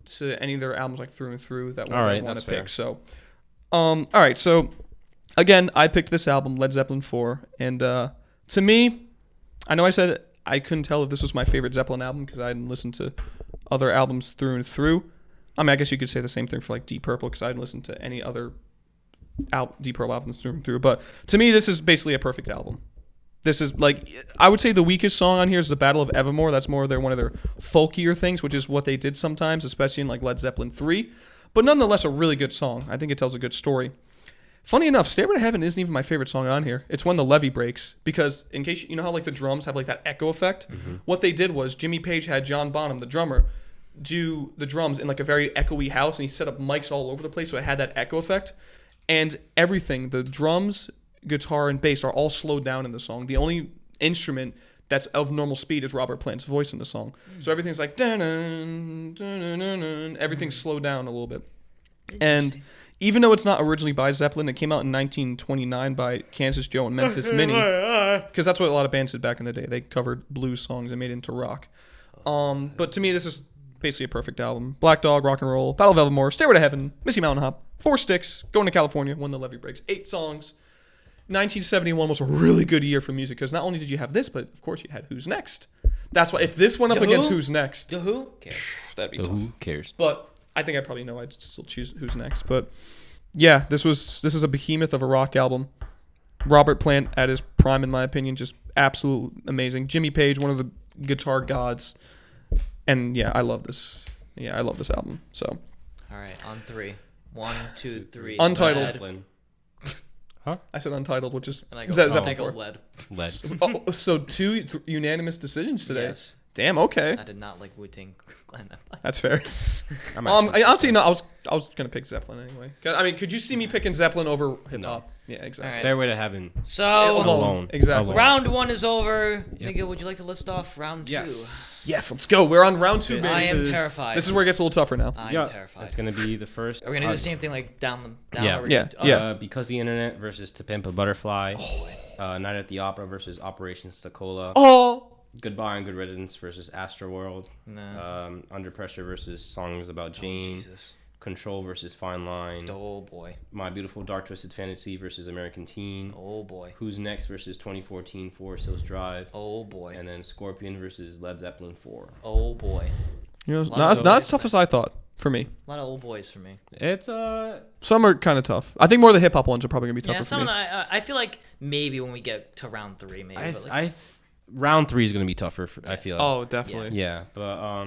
to any of their albums like through and through that ones I want to pick. So, all right. So, again, I picked this album, Led Zeppelin 4. And to me, I know I said I couldn't tell if this was my favorite Zeppelin album because I hadn't listened to other albums through and through. I mean, I guess you could say the same thing for like Deep Purple because I hadn't listened to any other Deep Purple albums through and through. But to me, this is basically a perfect album. This is like, I would say the weakest song on here is the Battle of Evermore. That's more one of their folkier things, which is what they did sometimes, especially in like Led Zeppelin 3. But nonetheless, a really good song. I think it tells a good story. Funny enough, Stairway to Heaven isn't even my favorite song on here. It's when the levee breaks, because in case you know how like the drums have like that echo effect? What they did was Jimmy Page had John Bonham, the drummer, do the drums in like a very echoey house, and he set up mics all over the place so it had that echo effect. And everything, the drums, guitar, and bass are all slowed down in the song. The only instrument that's of normal speed is Robert Plant's voice in the song. So everything's like dun dun dun, everything's slowed down a little bit. And even though it's not originally by Zeppelin, it came out in 1929 by Kansas Joe and Memphis Minnie, because that's what a lot of bands did back in the day. They covered blues songs and made it into rock. But to me, this is basically a perfect album. Black Dog, Rock and Roll, Battle of Evermore, Stairway to Heaven, Missy Mountain Hop, 4 Sticks, Going to California, When the Levee Breaks, 8 songs. 1971 was a really good year for music because not only did you have this, but of course you had Who's Next. That's why if this went up against Who's Next, The Who cares? That'd be tough. Who cares? But I think I probably know I'd still choose Who's Next. But yeah, this is a behemoth of a rock album. Robert Plant at his prime, in my opinion, just absolute amazing. Jimmy Page, one of the guitar gods, and yeah, I love this. Yeah, I love this album. So, all right, on 3. 1, 2, 3. Untitled. Zeppelin. I said Untitled, which is And I go, Zeppelin I go 4. Lead. Oh, so 2 unanimous decisions today. Yes. Damn. Okay. I did not like Wu-Tang Clan that much. That's fair. Honestly, no, I was gonna pick Zeppelin anyway. I mean, could you see me picking Zeppelin over hip hop? Yeah, exactly. All Stairway to Heaven. So, Alone. Exactly. Alone. round 1 is over. Miguel, would you like to list off round 2? Yes, let's go. We're on round 2, baby. I am terrified. This is where it gets a little tougher now. I'm terrified. It's gonna be the first. Are we gonna do the same thing like down? Yeah. Or we're Yeah. gonna- Yeah. Because the Internet versus To Pimp a Butterfly. Night at the Opera versus Operation Stokola. Oh. Goodbye and Good Riddance versus Astroworld. No. Under Pressure versus Songs About Jane. Jesus. Control versus Fine Line. Oh boy. My Beautiful Dark Twisted Fantasy versus American Teen. Oh boy. Who's Next versus 2014 Forest Hills Drive. Oh boy. And then Scorpion versus Led Zeppelin 4. Oh boy. You know, Lot of not as tough as I thought for me. A lot of old boys for me. It's Some are kind of tough. I think more of the hip hop ones are probably gonna be tougher Yeah, for some me. of the, I feel like maybe when we get to round 3, maybe. but like, round 3 is gonna be tougher. I feel. Oh, definitely. Yeah, but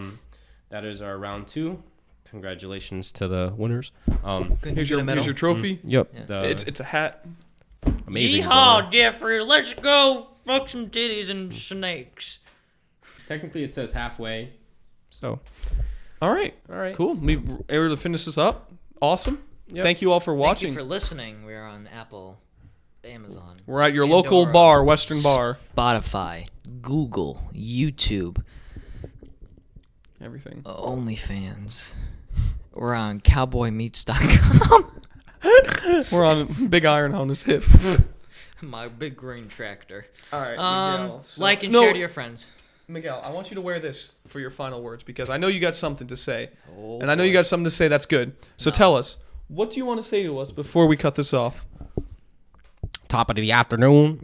that is our round 2. Congratulations to the winners. Here's your trophy. Yep. Yeah. It's a hat. Amazing. Yeehaw, brother. Jeffrey! Let's go fuck some titties and snakes. Technically, it says halfway. So. All right. Cool. We've able to finish this up. Awesome. Yep. Thank you all for watching. Thank you for listening. We are on Apple, Amazon, We're at your local Pandora, bar, Western Bar. Spotify, Google, YouTube, Everything. OnlyFans. We're on cowboymeats.com. We're on Big Iron on his hip. My big green tractor. All right. Miguel. So- Like and No, share to your friends. Miguel, I want you to wear this for your final words because I know you got something to say. Oh, And I know you got something to say that's good. So tell us, what do you want to say to us before we cut this off? Top of the afternoon.